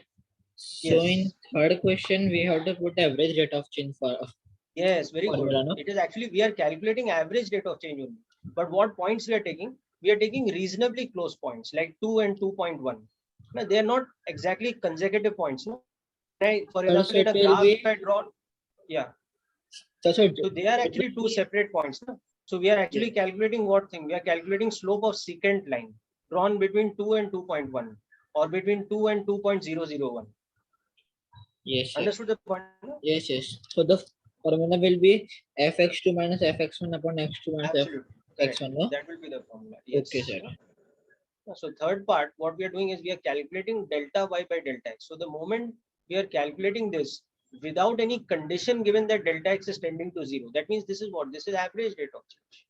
so in third question, we have to put average rate of change for. Yes, very good. It is actually, we are calculating average rate of change only. But what points we are taking? We are taking reasonably close points, like 2 and 2.1. Now, they are not exactly consecutive points. No? For example, in a graph, if I draw, so they are actually two separate points. No? So we are actually calculating what thing? We are calculating slope of secant line drawn between 2 and 2.1, or between 2 and 2.001. Yes. Understood the point? No? Yes. So the formula will be fx2 minus fx1 upon x2 minus fx1. No? That will be the formula. Yes. Okay, sir. So third part, what we are doing is we are calculating delta y by delta x. So the moment we are calculating this without any condition given that delta x is tending to 0, that means this is what? This is average rate of change.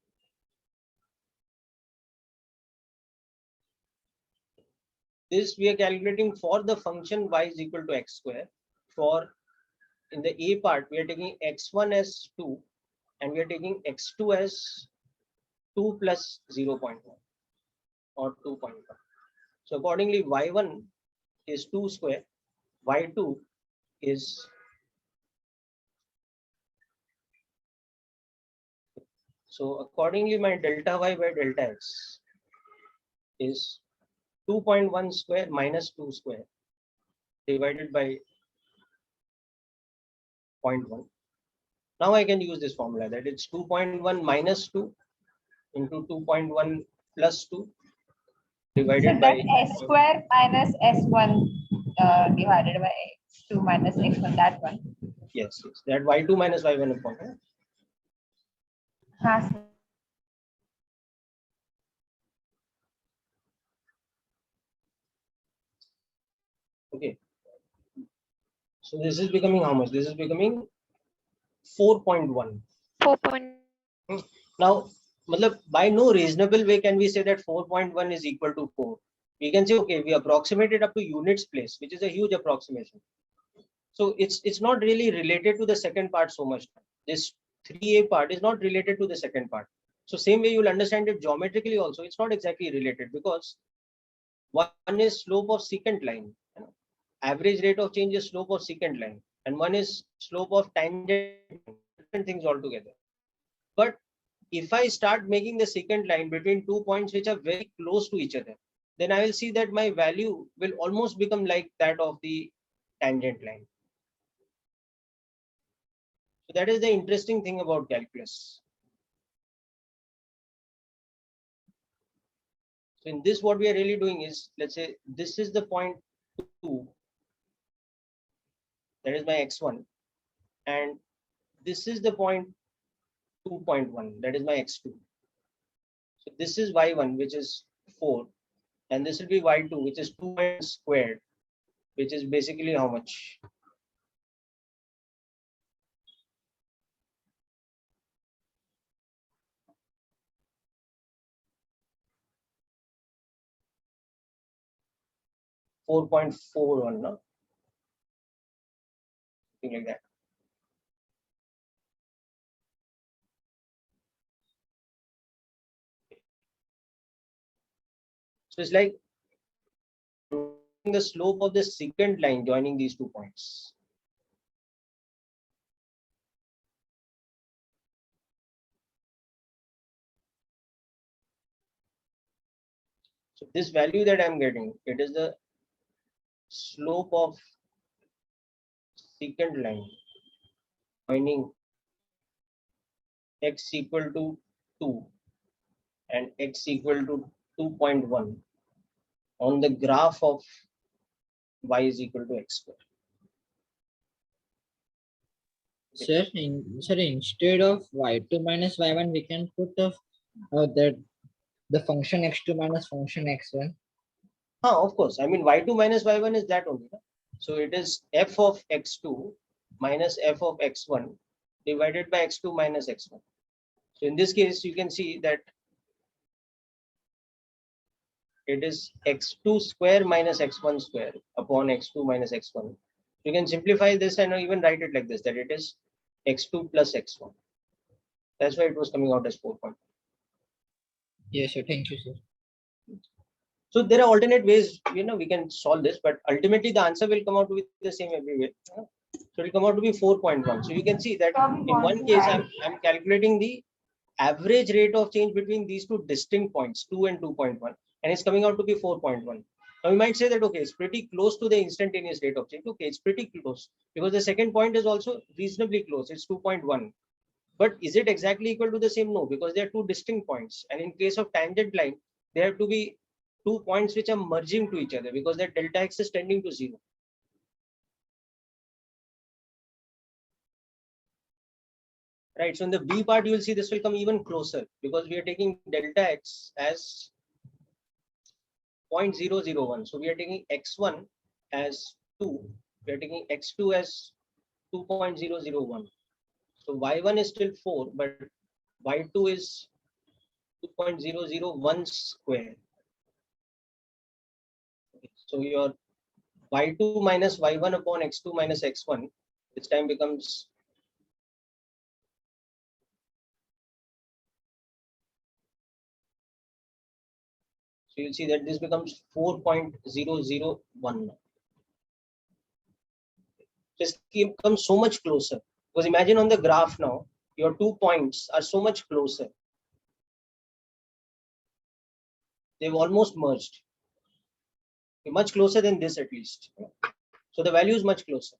This we are calculating for the function y is equal to x square. For in the a part, we are taking x1 as 2 and we are taking x2 as 2 plus 0.1 or 2.1. So accordingly, y1 is 2 square, y2 is, so accordingly my delta y by delta x is 2.1 square minus 2 square divided by 0.1. Now I can use this formula, that it's 2.1 minus 2 into 2.1 plus 2 divided by s square minus s1 divided by x2 minus x1, that one. Yes, that y2 minus y1 upon. Okay. So this is becoming how much? This is becoming 4.1. 4. Now, by no reasonable way can we say that 4.1 is equal to 4. We can say, okay, we approximate it up to units place, which is a huge approximation. So it's not really related to the second part so much. This 3a part is not related to the second part. So same way you'll understand it geometrically also, it's not exactly related, because one is slope of secant line. Average rate of change is slope of secant line, and one is slope of tangent, different things altogether. But if I start making the secant line between 2 points which are very close to each other, then I will see that my value will almost become like that of the tangent line. So that is the interesting thing about calculus. So in this, what we are really doing is, let's say this is the point 2, that is my x1, and this is the point 2.1, that is my x2. So this is y1, which is 4, and this will be y2, which is 2 squared, which is basically how much? .41, no? Something like that. So it's like the slope of the secant line joining these 2 points. So this value that I'm getting, it is the slope of secant line joining x equal to 2 and x equal to 2.1 on the graph of y is equal to x square. Sir, instead of y2 minus y1, we can put the function x2 minus function x1. Of course. I mean, y2 minus y1 is that only. So it is f of x2 minus f of x1 divided by x2 minus x1. So in this case, you can see that it is x2 square minus x1 square upon x2 minus x1. You can simplify this and even write it like this, that it is x2 plus x1. That's why it was coming out as 4 point. Yes, sir. Thank you, sir. So there are alternate ways, we can solve this, but ultimately the answer will come out to be the same everywhere. So it will come out to be 4.1. So you can see that in one case, I'm calculating the average rate of change between these two distinct points, 2 and 2.1, and it's coming out to be 4.1. Now you might say that, okay, it's pretty close to the instantaneous rate of change. Okay, it's pretty close because the second point is also reasonably close. It's 2.1. But is it exactly equal to the same? No, because they are two distinct points. And in case of tangent line, there have to be 2 points which are merging to each other because their delta x is tending to 0. Right. So in the B part, you will see this will come even closer because we are taking delta x as 0.001. So we are taking x1 as 2. We are taking x2 as 2.001. So y1 is still 4, but y2 is 2.001 square. Okay. So your y2 minus y1 upon x2 minus x1 this time becomes so you'll see that this becomes 4.001. Just comes so much closer because imagine on the graph now your 2 points are so much closer. They've almost merged. Much closer than this at least. So the value is much closer.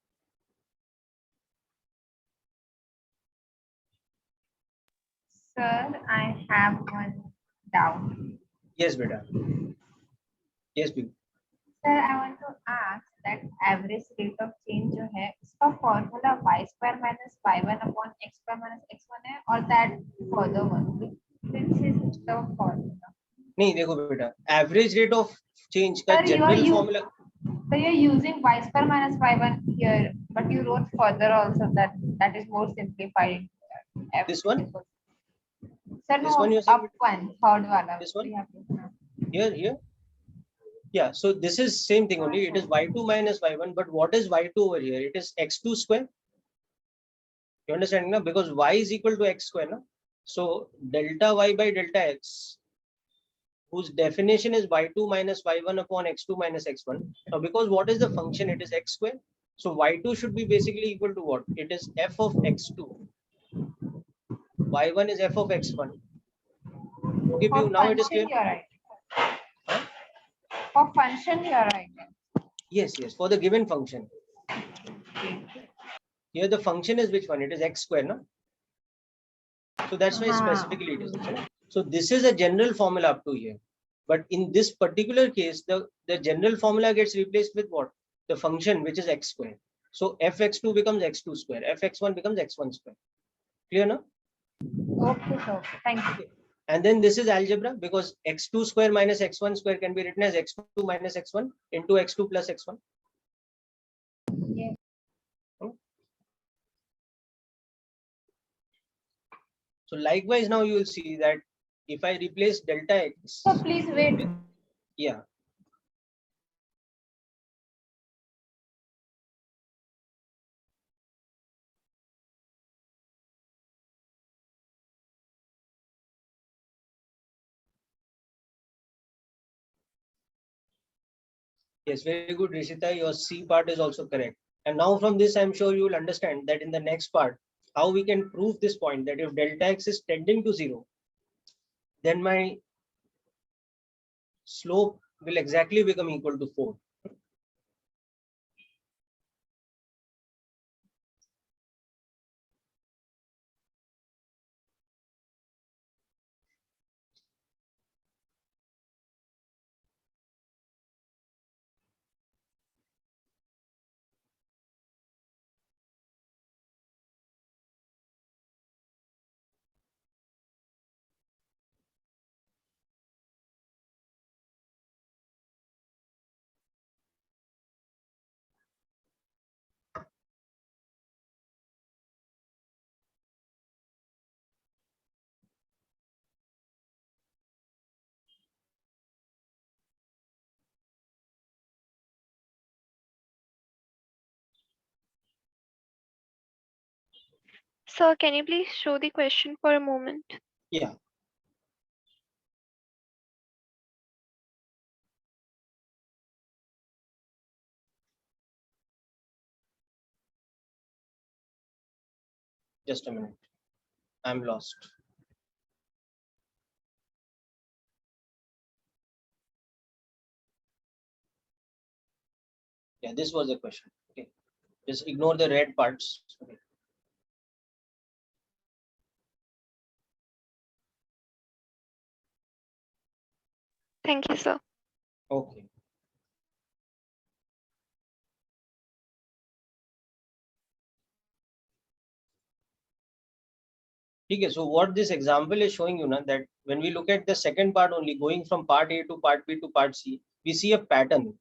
Sir, I have one doubt. Yes, beta. Yes, beta. Sir, I want to ask that average rate of change जो है इसका formula y square minus y1 upon x square minus x1 है or that further one? Which is the formula? नहीं देखो बेटा, average rate of change का Sir, general formula. So you're using y square minus y1 here, but you wrote further also that is more simplified. This one? Sir, This no, one you're up saying? one, third wala. This one? Here? Yeah, so this is same thing only. It is y2 minus y1, but what is y2 over here? It is x2 square. You understand now? Because y is equal to x square. No? So delta y by delta x, whose definition is y2 minus y1 upon x2 minus x1. Now, because what is the function? It is x square. So y2 should be basically equal to what? It is f of x2. y1 is f of x1. Okay, now it is clear. You're right. Huh? For function you are writing. Yes, yes, for the given function. Here the function is which one? It is x square, no? So that's why specifically it is. So this is a general formula up to here. But in this particular case, the general formula gets replaced with what? The function which is x square. So fx2 becomes x2 square, fx1 becomes x1 square. Clear now? Okay, sir. Thank you. And then this is algebra because x2 square minus x1 square can be written as x2 minus x1 into x2 plus x1. Yes. So likewise, now you will see that if I replace delta x. So please wait. Yeah. Yes, very good, Rishita. Your C part is also correct. And now from this, I'm sure you will understand that in the next part, how we can prove this point that if delta x is tending to 0, then my slope will exactly become equal to 4. Sir, can you please show the question for a moment? Yeah. Just a minute. I'm lost. Yeah, this was the question. Okay. Just ignore the red parts. Okay. Thank you, sir. Okay. Okay, so what this example is showing you now that when we look at the second part only going from part A to part B to part C, we see a pattern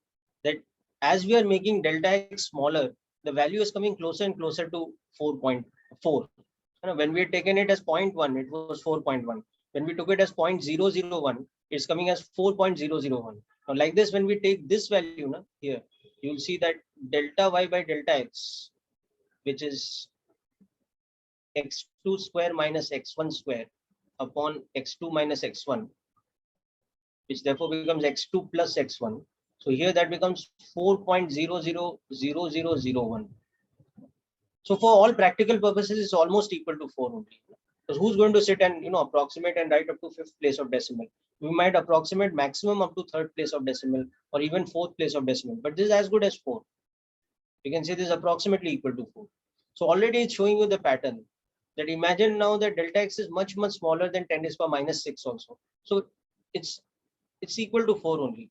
that as we are making delta x smaller, the value is coming closer and closer to 4.4. When we had taken it as 0.1, it was 4.1. When we took it as 0.001, it's coming as 4.001. Now, like this, when we take this value now, here, you will see that delta y by delta x, which is x2 square minus x1 square upon x2 minus x1, which therefore becomes x2 plus x1. So here that becomes 4.000001. So for all practical purposes, it's almost equal to 4 only. Because who's going to sit and approximate and write up to 5th place of decimal? We might approximate maximum up to 3rd place of decimal or even 4th place of decimal, but this is as good as 4. You can say this is approximately equal to 4. So already it's showing you the pattern that imagine now that delta x is much smaller than 10 to the power minus 6 also. So it's equal to 4 only.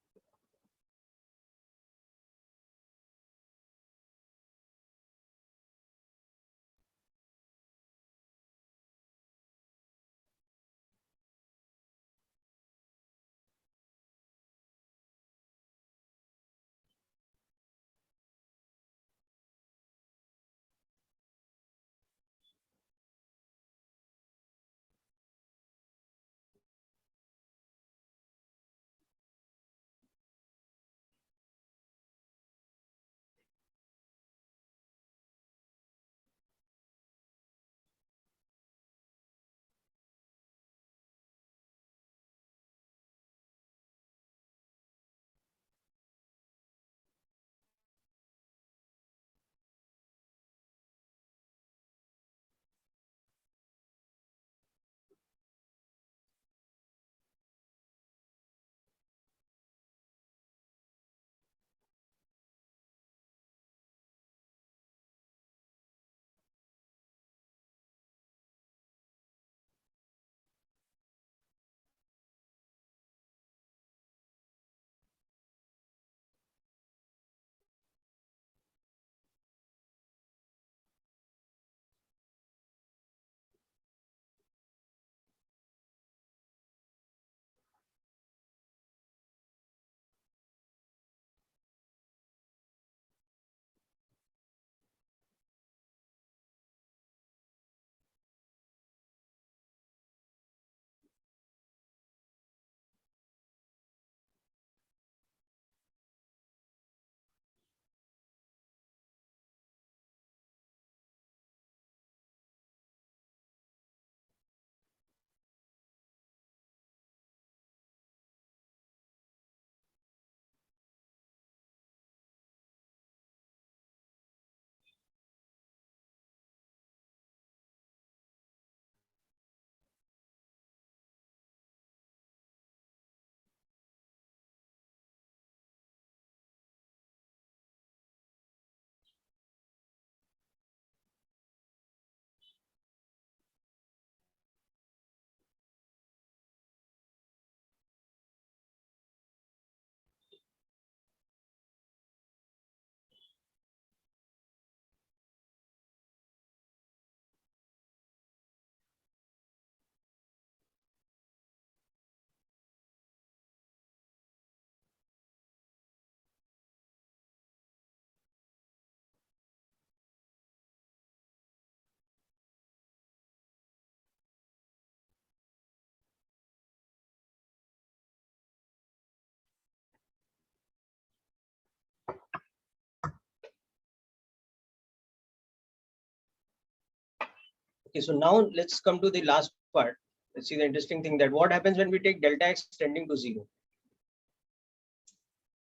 Okay, so now let's come to the last part. Let's see the interesting thing, that what happens when we take delta x tending to 0.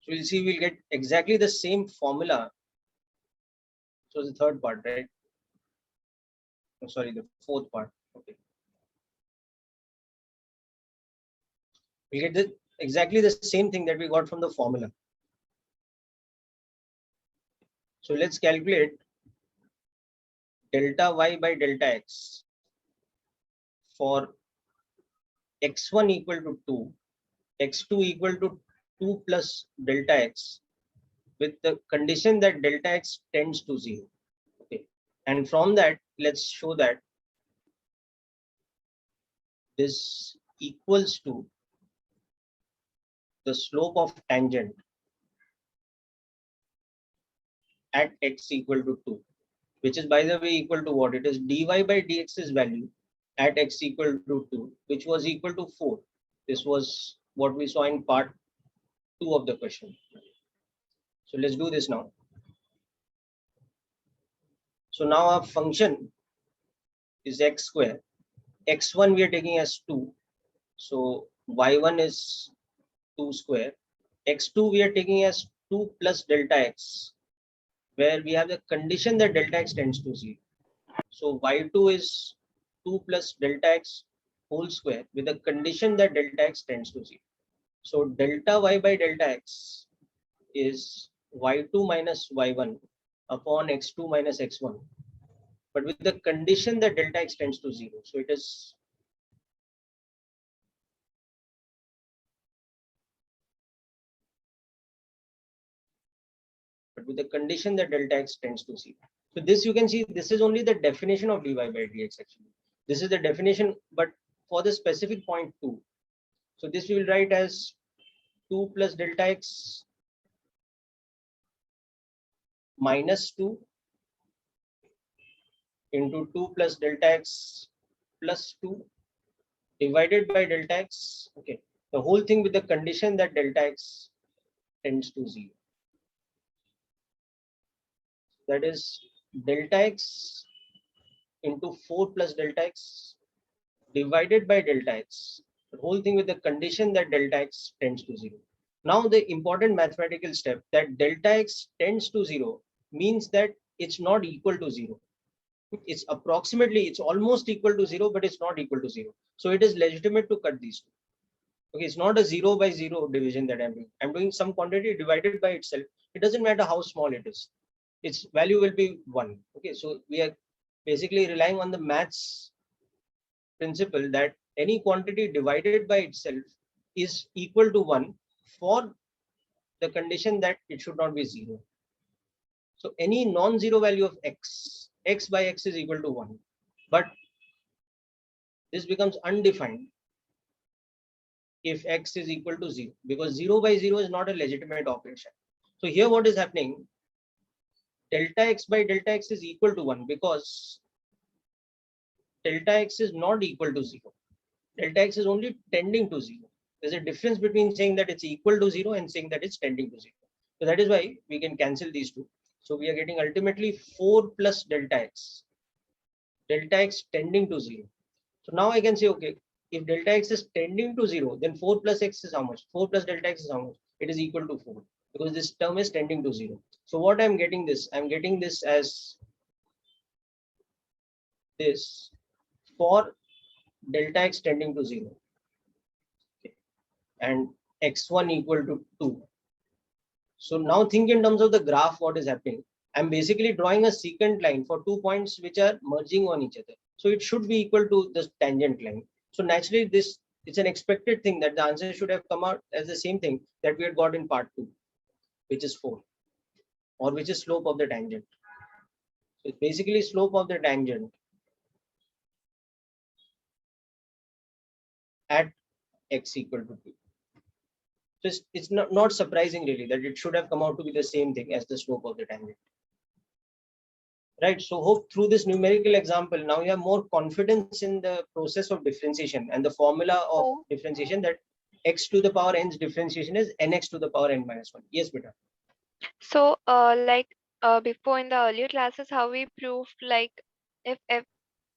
So we'll see we'll get exactly the same formula. So the third part, right? Oh, sorry, the fourth part. Okay. We get exactly the same thing that we got from the formula. So let's calculate delta y by delta x for x1 equal to 2, x2 equal to 2 plus delta x, with the condition that delta x tends to 0. Okay, and from that, let's show that this equals to the slope of tangent at x equal to 2, which is, by the way, equal to what? It is dy by dx's value at x equal to 2, which was equal to 4. This was what we saw in part 2 of the question. So let's do this now. So now our function is x square. X1 we are taking as 2. So y1 is 2 square. X2 we are taking as 2 plus delta x, where we have the condition that delta x tends to 0. So y2 is 2 plus delta x whole square with the condition that delta x tends to 0. So delta y by delta x is y2 minus y1 upon x2 minus x1, but with the condition that delta x tends to 0. So it is with the condition that delta x tends to 0. So this, you can see, this is only the definition of dy by dx actually. This is the definition, but for the specific point 2. So this we will write as 2 plus delta x minus 2 into 2 plus delta x plus 2 divided by delta x. Okay, the whole thing with the condition that delta x tends to 0. That is delta x into 4 plus delta x divided by delta x. The whole thing with the condition that delta x tends to 0. Now the important mathematical step, that delta x tends to 0 means that it's not equal to 0. It's approximately, it's almost equal to 0, but it's not equal to 0. So it is legitimate to cut these two. Okay, it's not a 0 by 0 division that I'm doing. I'm doing some quantity divided by itself. It doesn't matter how small it is. Its value will be 1. Okay, so we are basically relying on the maths principle that any quantity divided by itself is equal to 1 for the condition that it should not be 0. So any non-zero value of x, x by x is equal to 1. But this becomes undefined if x is equal to 0, because 0 by 0 is not a legitimate operation. So here what is happening, delta x by delta x is equal to 1 because delta x is not equal to 0. Delta x is only tending to 0. There's a difference between saying that it's equal to 0 and saying that it's tending to 0. So that is why we can cancel these two. So we are getting ultimately 4 plus delta x tending to 0. So now I can say, okay, if delta x is tending to 0, then 4 plus x is how much? 4 plus delta x is how much? It is equal to 4, because this term is tending to 0. So what I'm getting this, I'm getting this as this for delta x tending to 0. Okay. And x1 equal to 2. So now think in terms of the graph, what is happening. I'm basically drawing a secant line for 2 points which are merging on each other. So it should be equal to this tangent line. So naturally, this it's an expected thing that the answer should have come out as the same thing that we had got in part 2, which is 4, or which is slope of the tangent. So it's basically slope of the tangent at x equal to 2. So it's not surprising really that it should have come out to be the same thing as the slope of the tangent. Right, so hope through this numerical example, now you have more confidence in the process of differentiation and the formula of differentiation, that x to the power n's differentiation is nx to the power n minus 1. Yes, beta. So, before in the earlier classes, how we proved like if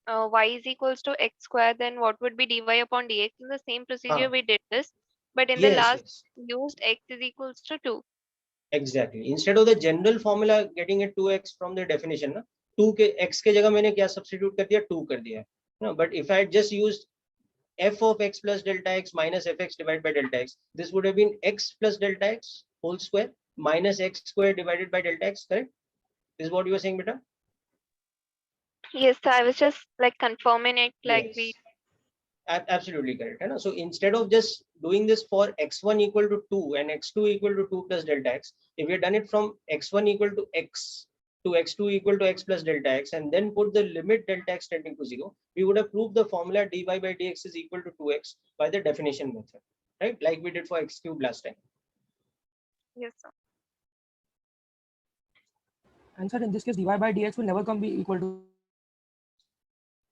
y is equals to x square, then what would be dy upon dx? In the same procedure we did this, but in the Yes, last yes, used x is equals to 2. exactly. Instead of the general formula getting it 2x from the definition, na, 2 के x के जगह मैंने क्या substitute कर दिया, 2 कर दिया. No, but if I had just used f of x plus delta x minus fx divided by delta x, this would have been x plus delta x whole square minus x square divided by delta x, correct? This is what you were saying, beta? Yes, so I was just like confirming it, like we Yes, absolutely correct. Hai na? So instead of just doing this for x1 equal to 2 and x2 equal to 2 plus delta x, if we had done it from x1 equal to x to x2 equal to x plus delta x and then put the limit delta x tending to 0, we would have proved the formula dy by dx is equal to 2x by the definition method, right? Like we did for x cube last time. yes sir. And sir, in this case, dy by dx will never come be equal to.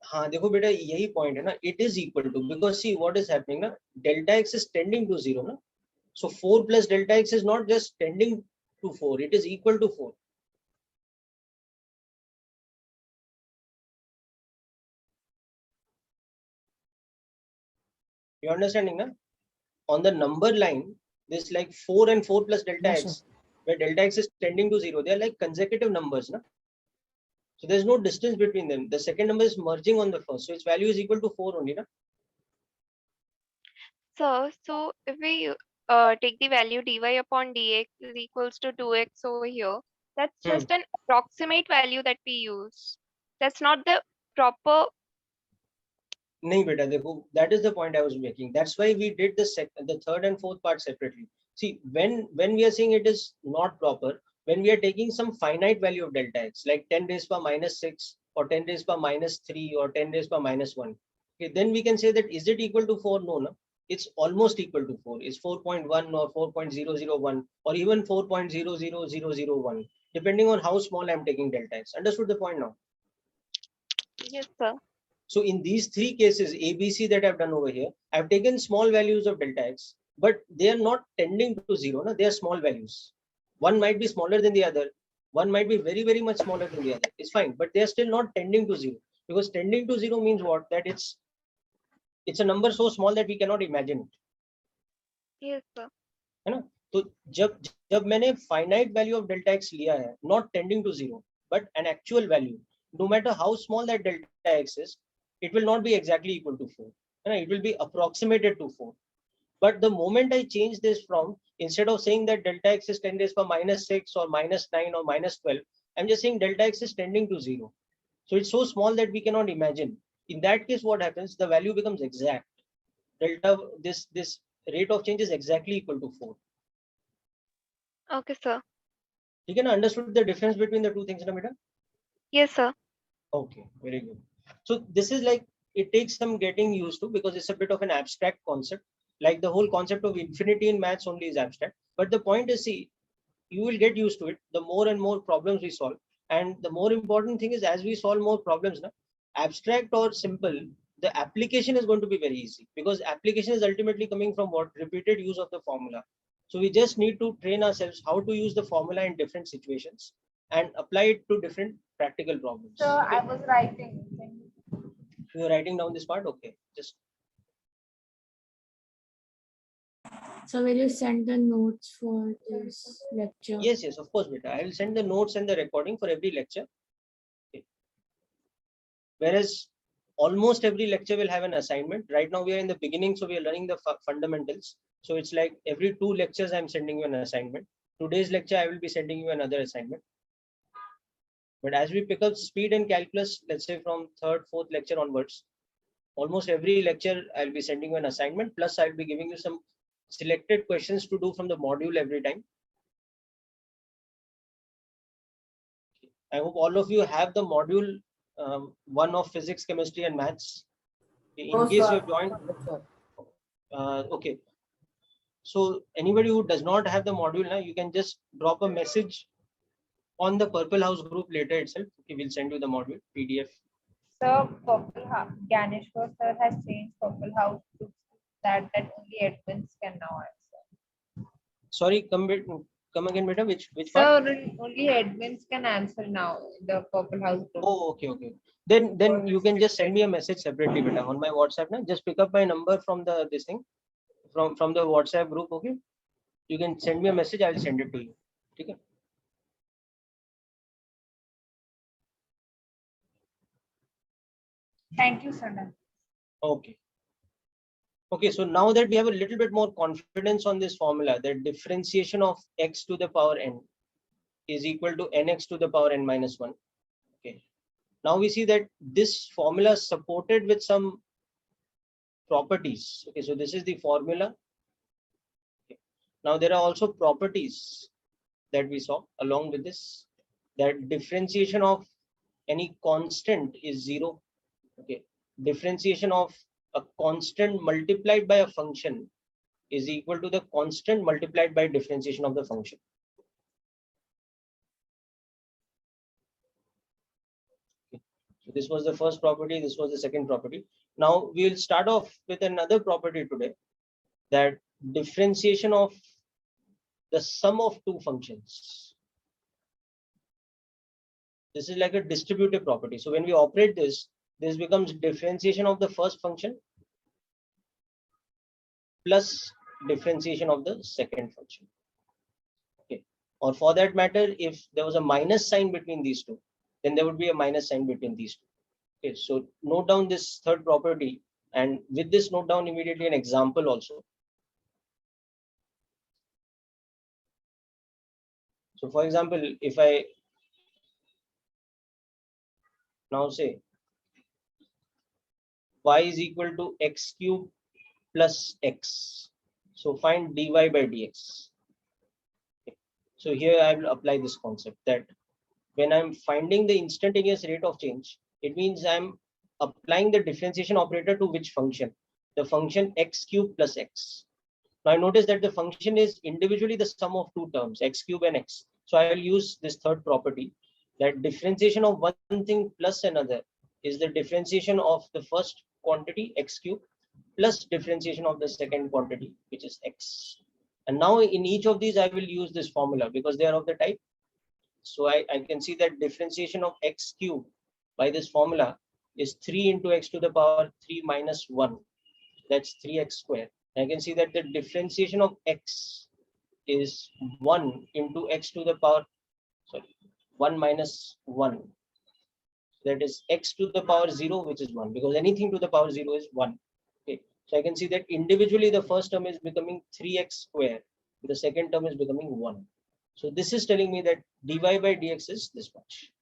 हाँ देखो बेटा यही point है ना, it is equal to, because see what is happening ना, delta x is tending to 0 ना, so 4 plus delta x is not just tending to 4, it is equal to 4. You understanding na? On the number line, this like 4 and 4 plus delta Yes, x, sir. where delta x is tending to 0, they are like consecutive numbers na? So there's no distance between them. The second number is merging on the first, so its value is equal to 4 only na? So if we take the value dy upon dx is equals to 2x over here, that's just an approximate value that we use. That's not the proper. Nahi beta, dekho, that is the point I was making. That's why we did the third and fourth part separately. See, when we are saying it is not proper, when we are taking some finite value of delta x, like 10 raised per minus 6 or 10 raised per minus 3 or 10 raised per minus 1, okay, then we can say that is it equal to 4? No, no. It's almost equal to 4. It's 4.1 or 4.001 or even 4.00001, depending on how small I'm taking delta x. Understood the point now? Yes sir. So in these three cases, ABC that I've done over here, I've taken small values of delta x, but they are not tending to 0. No? They are small values. One might be smaller than the other. One might be very, very much smaller than the other. It's fine, but they are still not tending to 0. Because tending to 0 means what? That it's a number so small that we cannot imagine it. Yes sir. है ना? तो जब मैंने finite value of delta x लिया है, not tending to 0, but an actual value, no matter how small that delta x is, it will not be exactly equal to 4. It will be approximated to 4. But the moment I change this from, instead of saying that delta x is 10 raised per minus 6 or minus 9 or minus 12, I'm just saying delta x is tending to 0. So it's so small that we cannot imagine. In that case, what happens? The value becomes exact. Delta, this rate of change is exactly equal to 4. Okay sir. You can understood the difference between the two things, na beta? Yes sir. Okay, very good. So this is like, it takes some getting used to because it's a bit of an abstract concept. Like the whole concept of infinity in maths only is abstract. But the point is, see, you will get used to it the more and more problems we solve. And the more important thing is, as we solve more problems, na, abstract or simple, the application is going to be very easy because application is ultimately coming from what? Repeated use of the formula. So we just need to train ourselves how to use the formula in different situations and apply it to different practical problems. So I was writing. You're writing down this part? Okay. Just So will you send the notes for this lecture? yes, of course, beta. I will send the notes and the recording for every lecture. Okay. Whereas almost every lecture will have an assignment. Right now we are in the beginning, so we are learning the fundamentals. So it's like every 2 lectures I'm sending you an assignment. Today's lecture I will be sending you another assignment. But as we pick up speed in calculus, let's say from 3rd, 4th lecture onwards, almost every lecture I'll be sending you an assignment, plus I'll be giving you some selected questions to do from the module every time. I hope all of you have the module 1 of physics, chemistry and maths. In case you have joined, okay. So anybody who does not have the module now, you can just drop a message on the Purple House group later itself. Okay, we'll send you the module PDF. So Purple House, Ganeshwar sir has changed Purple House to that only admins can now answer. Sorry, come again, beta. Which So part? only admins can answer now in the Purple House group. Oh, okay. then you can just send me a message separately, beta, on my WhatsApp. Now, just pick up my number from the this thing, from the WhatsApp group. Okay, you can send me a message. I will send it to you. Okay. Thank you, sir. Okay. Okay, so now that we have a little bit more confidence on this formula, that differentiation of x to the power n is equal to nx to the power n minus 1. Okay. Now we see that this formula is supported with some properties. Okay, so this is the formula. Okay. Now there are also properties that we saw along with this, that differentiation of any constant is 0. Okay. Differentiation of a constant multiplied by a function is equal to the constant multiplied by differentiation of the function. Okay. So this was the first property, this was the second property. Now we will start off with another property today, that differentiation of the sum of two functions. This is like a distributive property. So when we operate this becomes differentiation of the first function plus differentiation of the second function. Okay. Or for that matter, if there was a minus sign between these two, then there would be a minus sign between these two. Okay, so note down this third property, and with this note down immediately an example also. So for example, if I now say y is equal to x cube plus x, so find dy by dx. Okay. So here I will apply this concept that when I'm finding the instantaneous rate of change, it means I'm applying the differentiation operator to which function? The function x cube plus x. Now I notice that the function is individually the sum of two terms, x cube and x. So I will use this third property, that differentiation of one thing plus another is the differentiation of the first quantity x cube plus differentiation of the second quantity, which is x. And now in each of these I will use this formula because they are of the type. So I can see that differentiation of x cube by this formula is 3 into x to the power 3 minus 1. That's 3x square. I can see that the differentiation of x is 1 into x to the power, 1 minus 1. That is x to the power 0, which is 1, because anything to the power 0 is 1. Okay. So I can see that individually the first term is becoming 3x square, the second term is becoming 1. So this is telling me that dy by dx is this much.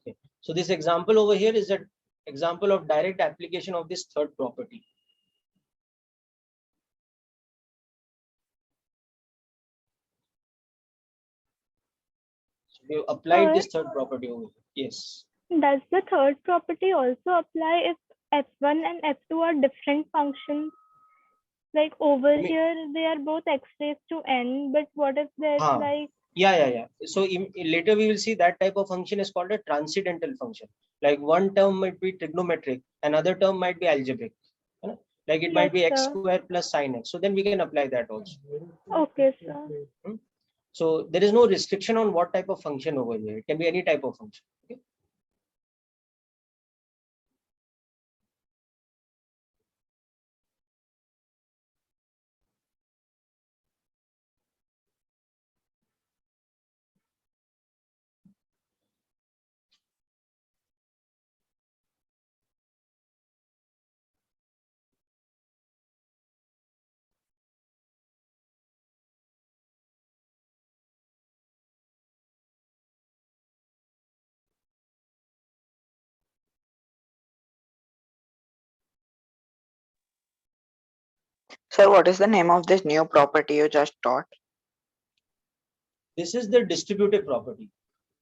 Okay. So this example over here is an example of direct application of this third property. So we have applied this third property over here. Yes. Does the third property also apply if f1 and f2 are different functions? Like over here, they are both x raised to n, but what if there's like... Yeah. So later we will see that type of function is called a transcendental function. Like one term might be trigonometric, another term might be algebraic. Like it might be x square plus sine x. So then we can apply that also. Okay, sir. So there is no restriction on what type of function over here. It can be any type of function. Okay. Sir, what is the name of this new property you just taught? This is the distributive property.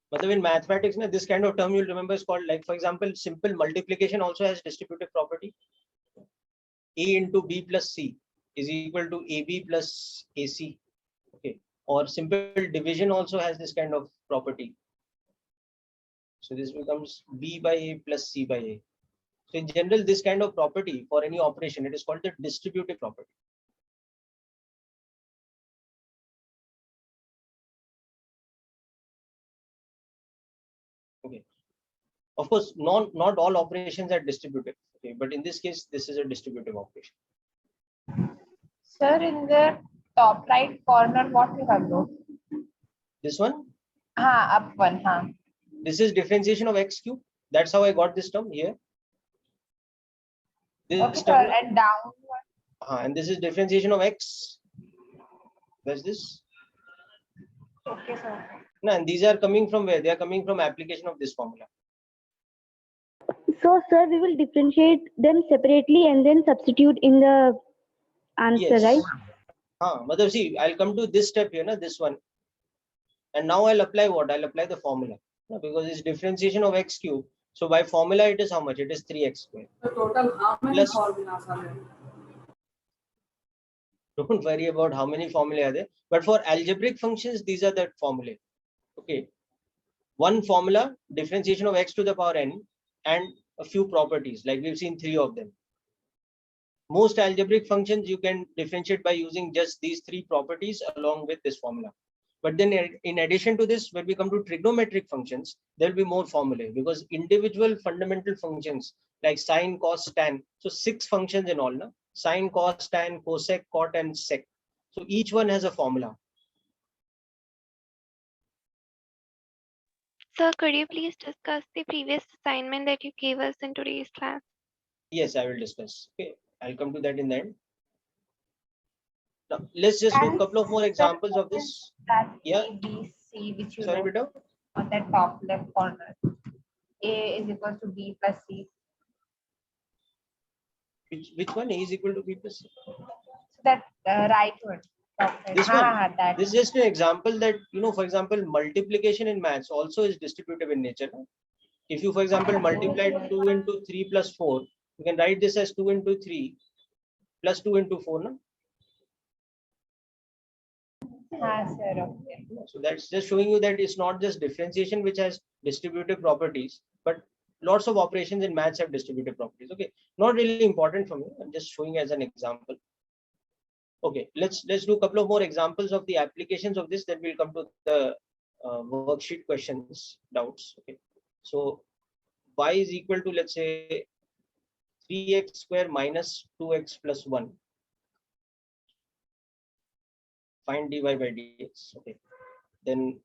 But in mathematics, this kind of term you'll remember is called, like for example, simple multiplication also has distributive property. A into B plus C is equal to AB plus AC. Okay. Or simple division also has this kind of property. So this becomes B by A plus C by A. So in general, this kind of property for any operation, it is called the distributive property. Okay. Of course, not all operations are distributive. Okay, but in this case, this is a distributive operation. Sir, in the top right corner, what you have wrote? This one, Up one. this is differentiation of x cube. That's how I got this term here. This Okay, sir, term, and down one. and this is differentiation of x. Where's this? Okay, sir. No, and these are coming from where? They are coming from application of this formula. So, sir, we will differentiate them separately and then substitute in the answer, Yes. right? Madhav, see, I'll come to this step here, this one. And now I'll apply what? I'll apply the formula. Because it's differentiation of x cube. So by formula, it is how much? It is 3x squared. So total how many Plus- formulas are there? Don't worry about how many formulae are there. But for algebraic functions, these are the formulae. Okay. One formula, differentiation of x to the power n, and a few properties, like we've seen 3 of them. Most algebraic functions you can differentiate by using just these 3 properties along with this formula. But then in addition to this, when we come to trigonometric functions, there will be more formulae, because individual fundamental functions like sine, cos, tan. So 6 functions in all, no? Sine, cos, tan, cosec, cot, and sec. So each one has a formula. Sir, could you please discuss the previous assignment that you gave us in today's class? Yes, I will discuss. Okay, I'll come to that in the end. Now, let's just do a couple of more examples of this. That Yeah. A, B, C, which you Sorry, wrote Beta. on the top left corner. A is equal to B plus C. Which one? A is equal to B plus C. So that right one. Top right. This one. That This is just an example that, for example, multiplication in maths also is distributive in nature. No? If you, for example, multiply 2 into 3 plus 4, you can write this as 2 into 3 plus 2 into 4. No? sir, okay. So that's just showing you that it's not just differentiation which has distributive properties, but lots of operations in maths have distributive properties. Okay, not really important for me. I'm just showing as an example. Okay, let's do a couple of more examples of the applications of this. Then we'll come to the worksheet questions, doubts. Okay, so y is equal to, let's say, 3x square minus 2x plus 1. Find dy by dx. Okay, then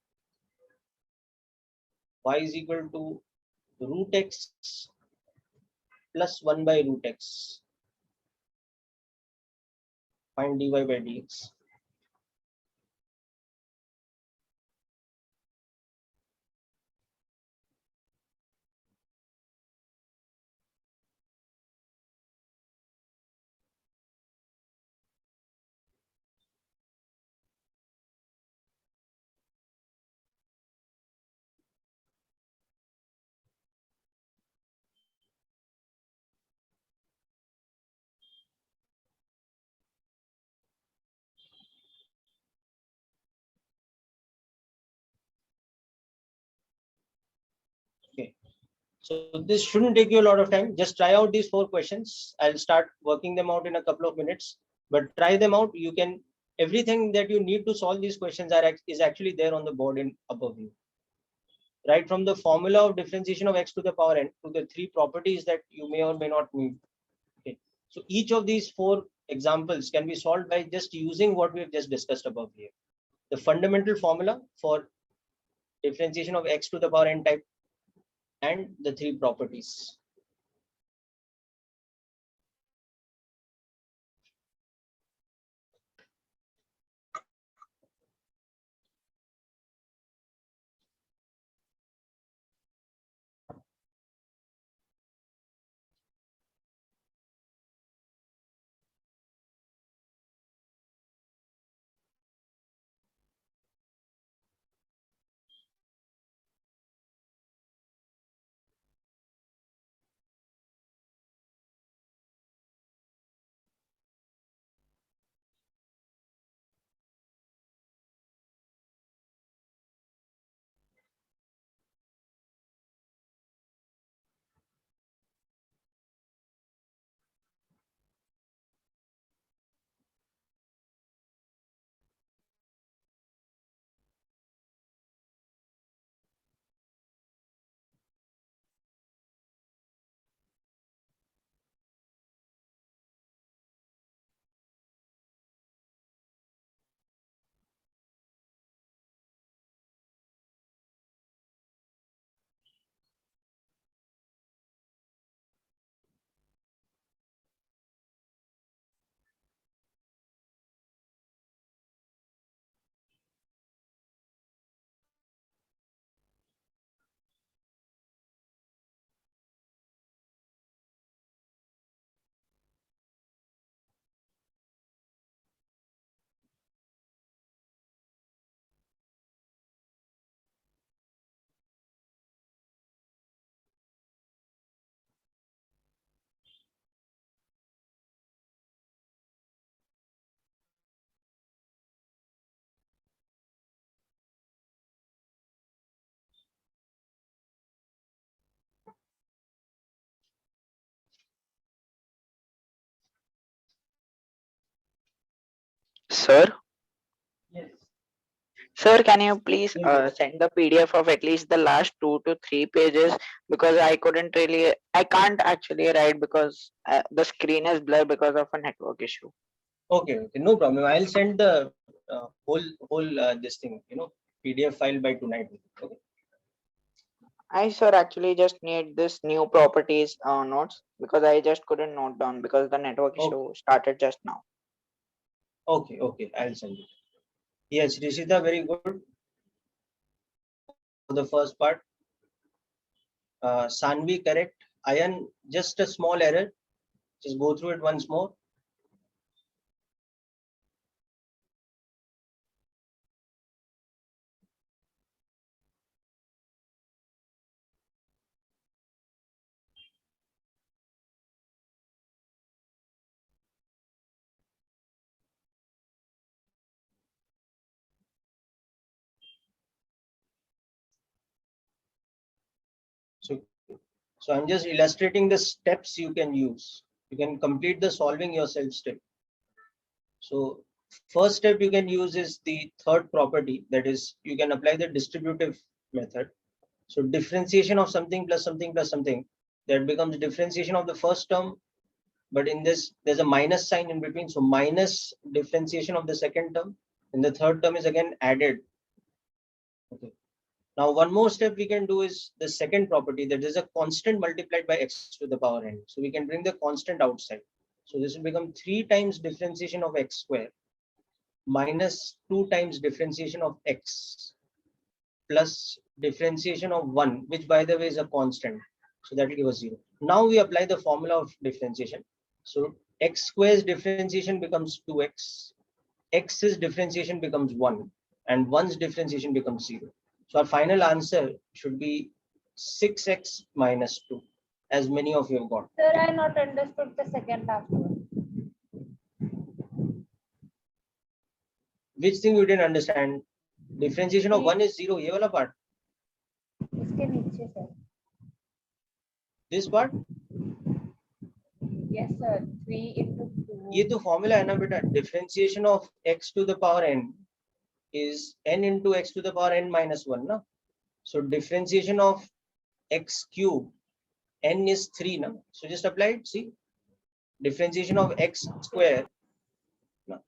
y is equal to root x plus 1 by root x. Find dy by dx. Okay, so this shouldn't take you a lot of time. Just try out these 4 questions. I'll start working them out in a couple of minutes, but try them out. You can, everything that you need to solve these questions is actually there on the board in above you. Right from the formula of differentiation of x to the power n to the 3 properties that you may or may not need. Okay, so each of these 4 examples can be solved by just using what we have just discussed above here. The fundamental formula for differentiation of x to the power n type and the 3 properties. Sir, Yes. sir, can you please Yes. send the PDF of at least the last 2 to 3 pages, because I can't actually write because the screen is blurred because of a network issue. Okay, okay, no problem. I'll send the whole this thing, PDF file by tonight. Okay. I, sir, actually just need this new properties notes because I just couldn't note down because the network Okay. issue started just now. Okay, okay, I'll send it. Yes, Rishita, very good for the first part. Sanvi, correct. Ayan, just a small error. Just go through it once more. So I'm just illustrating the steps you can use. You can complete the solving yourself step. So first step you can use is the third property, that is you can apply the distributive method. So differentiation of something plus something plus something, that becomes differentiation of the first term, but in this there's a minus sign in between, so minus differentiation of the second term, and the third term is again added. Okay. Now one more step we can do is the second property, that is a constant multiplied by x to the power n. So we can bring the constant outside. So this will become 3 times differentiation of x square minus 2 times differentiation of x plus differentiation of 1, which by the way is a constant. So that will give us 0. Now we apply the formula of differentiation. So x square's differentiation becomes 2x, x's differentiation becomes 1, and 1's differentiation becomes 0. So our final answer should be 6x minus 2, as many of you have got. Sir, I not understood the second half. Which thing you didn't understand? Differentiation of 1 is 0, ये वाला part. इसके नीचे sir. This part? Yes sir. 3 into 2. ये तो formula है ना बेटा. Differentiation of x to the power n is n into x to the power n minus 1 na. So differentiation of x cube, n is 3 na. So just apply it. See, differentiation of x square, na,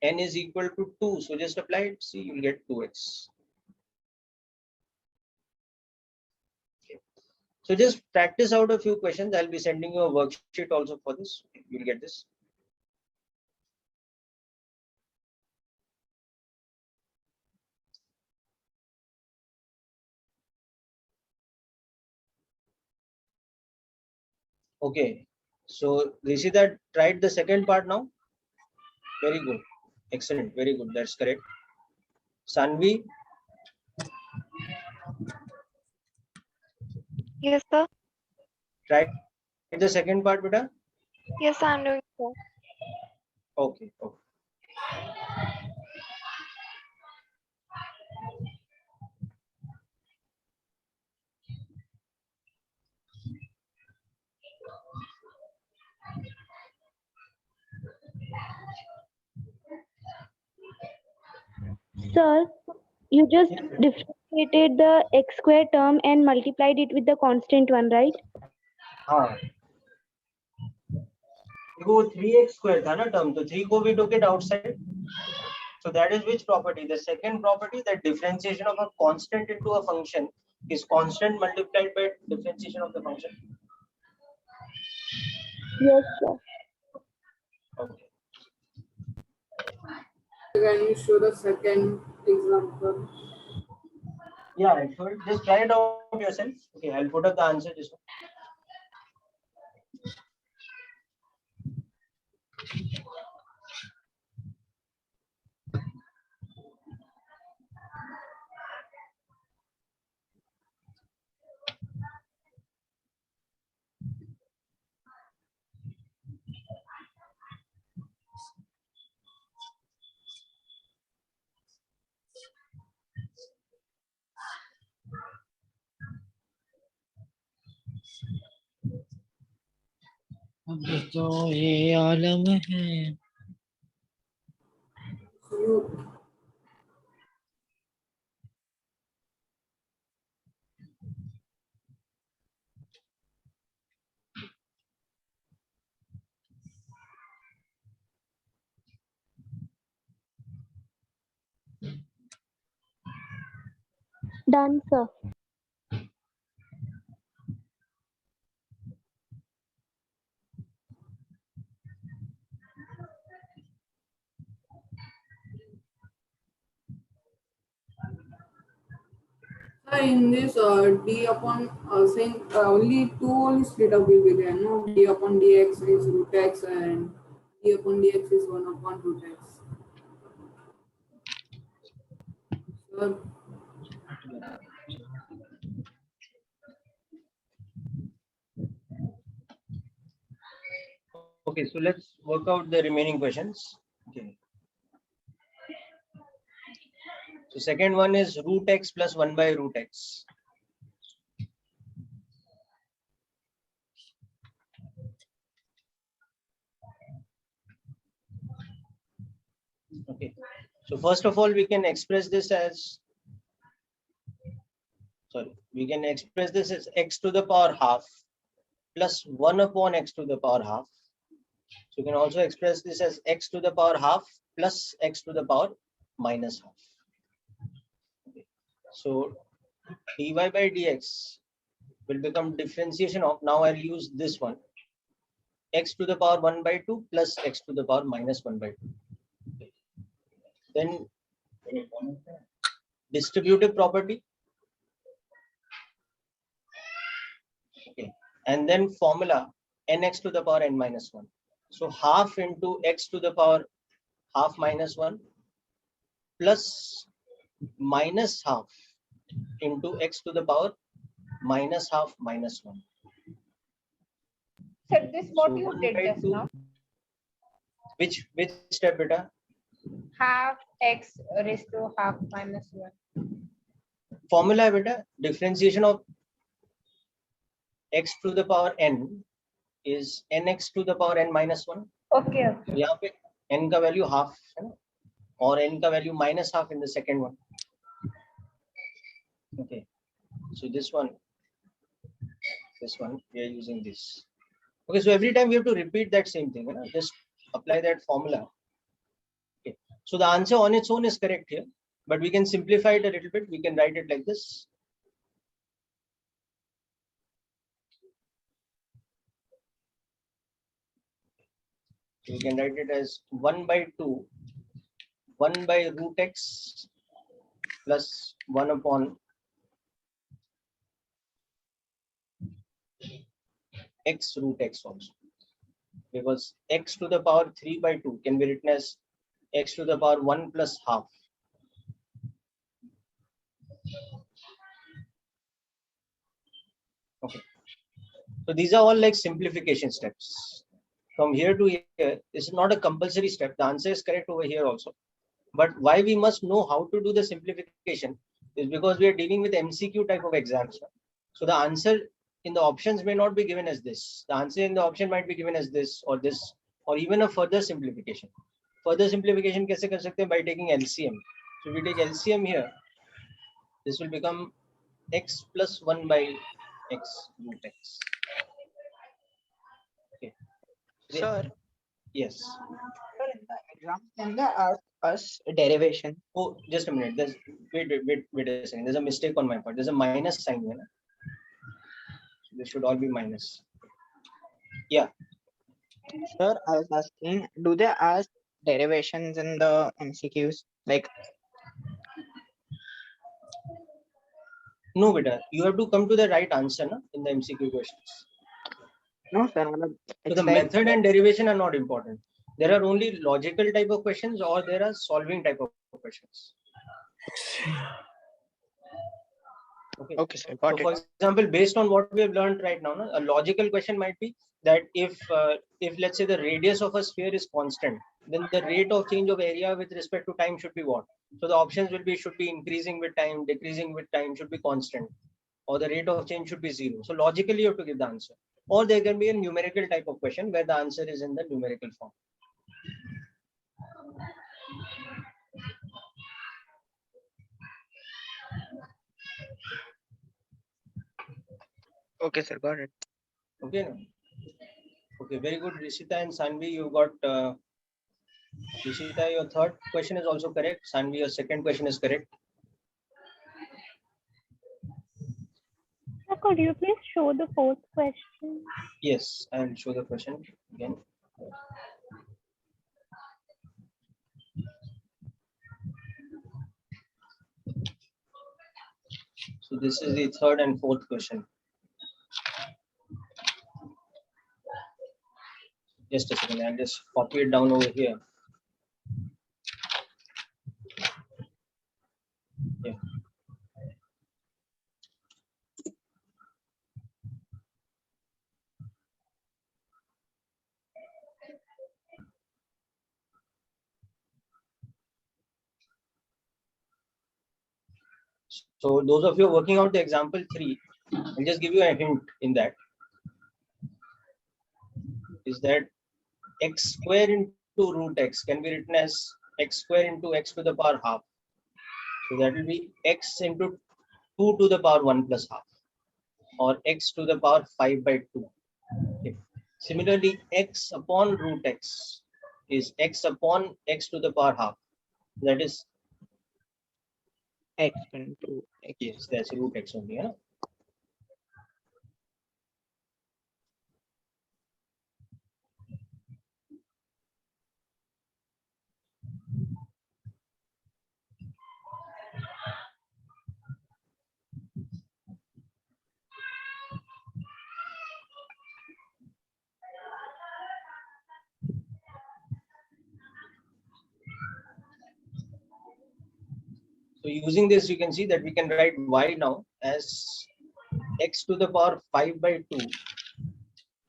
n is equal to 2. So just apply it. See, you'll get 2x. Okay. So just practice out a few questions. I'll be sending you a worksheet also for this. You'll get this. Okay, so Rishita tried the second part now. Very good, excellent, very good. That's correct. Sanvi, Yes, sir. tried the second part, beta. Yes, I'm doing so. Okay, okay. Sir, you just differentiated the x square term and multiplied it with the constant one, right? हाँ. वो 3x square था ना term, तो 3 को we took it outside. So that is which property? The second property, that differentiation of a constant into a function is constant multiplied by differentiation of the function. Yes, sir. Okay. Can you show the second example? Yeah, I should just try it out yourself. Okay, I'll put up the answer just now. अब तो ये आलम है. you. Done, sir. In this d upon saying only two only split up will be there. No, d upon dx is root x and d upon dx is 1 upon root x. So Okay, so let's work out the remaining questions. Okay. So second one is root x plus 1 by root x. Okay. So first of all, we can express this as, we can express this as x to the power half plus 1 upon x to the power half. So you can also express this as x to the power half plus x to the power minus half. Okay. So dy by dx will become differentiation of, now I'll use this one, x to the power 1 by 2 plus x to the power minus 1 by 2. Okay. Then distributive property. Okay. And then formula nx to the power n minus 1. So half into x to the power half minus 1 plus minus half into x to the power minus half minus 1. So this what So you 1 did by just 2. now? Which step, beta? Half x raised to half minus 1. Formula beta, differentiation of x to the power n is nx to the power n minus 1. Okay. Okay. यहाँ पे n का value half है ना, और n का value minus half in the second one. Okay, so this one we are using this. Okay, so every time we have to repeat that same thing, you know? Just apply that formula. Okay, so the answer on its own is correct here, but we can simplify it a little bit. We can write it like this. We can write it as 1 by 2, 1 by root x plus 1 upon x root x also, because x to the power 3 by 2 can be written as x to the power 1 plus half. Okay, so these are all like simplification steps. From here to here, this is not a compulsory step. The answer is correct over here also. But why we must know how to do the simplification is because we are dealing with MCQ type of exams. So the answer in the options may not be given as this. The answer in the option might be given as this, or even a further simplification. Further simplification kaise kar sakte hain? By taking LCM. So if we take LCM here, this will become x plus 1 by x root x. Okay. Sir, Yes. sir, in the exam, can they ask us derivation? Oh, just a minute. There's wait a second. There's a mistake on my part. There's a minus sign here. So this should all be minus. Yeah. Sir, I was asking, do they ask derivations in the MCQs? Like, No, beta. You have to come to the right answer na, in the MCQ questions. no, sir. So It's the like, method and derivation are not important. There are only logical type of questions, or there are solving type of questions. okay, sir, got So for it. example, based on what we have learned right now, a logical question might be that if let's say the radius of a sphere is constant, then the rate of change of area with respect to time should be what? So the options will be should be increasing with time, decreasing with time, should be constant, or the rate of change should be 0. So logically you have to give the answer. Or there can be a numerical type of question where the answer is in the numerical form. Okay, sir, got it. Okay. No? Okay, very good. Rishita and Sanvi, you got Rishita, your third question is also correct. Sanvi, your second question is correct. Sir, could you please show the fourth question? Yes, I will show the question again. So this is the third and fourth question. Just a second, I'll just copy it down over here. Yeah. So those of you working out the example 3, I'll just give you a hint in that. Is that x square into root x can be written as x square into x to the power half. So that will be x into 2 to the power 1 plus half, or x to the power 5 by 2. Okay. Similarly, x upon root x is x upon x to the power half. That is X into X. yes, that's root x only. Yeah? So using this, you can see that we can write y now as x to the power 5 by 2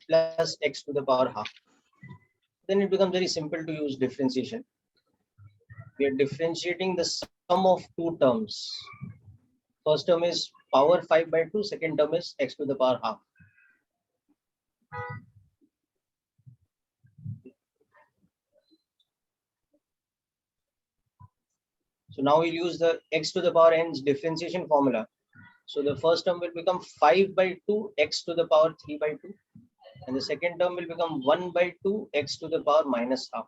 plus x to the power half. Then it becomes very simple to use differentiation. We are differentiating the sum of two terms. First term is power 5 by 2, second term is x to the power half. So now we'll use the x to the power n's differentiation formula. So the first term will become 5 by 2 x to the power 3 by 2. And the second term will become 1 by 2 x to the power minus half.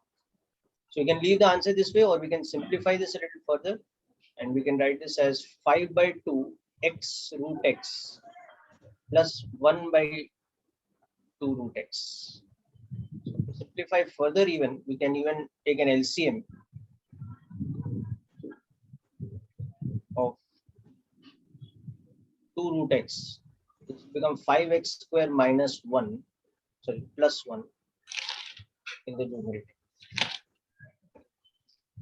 So you can leave the answer this way, or we can simplify this a little further. And we can write this as 5 by 2 x root x plus 1 by 2 root x. So to simplify further even, we can even take an LCM of 2 root x. This will become 5x square minus 1, sorry, plus 1 in the numerator.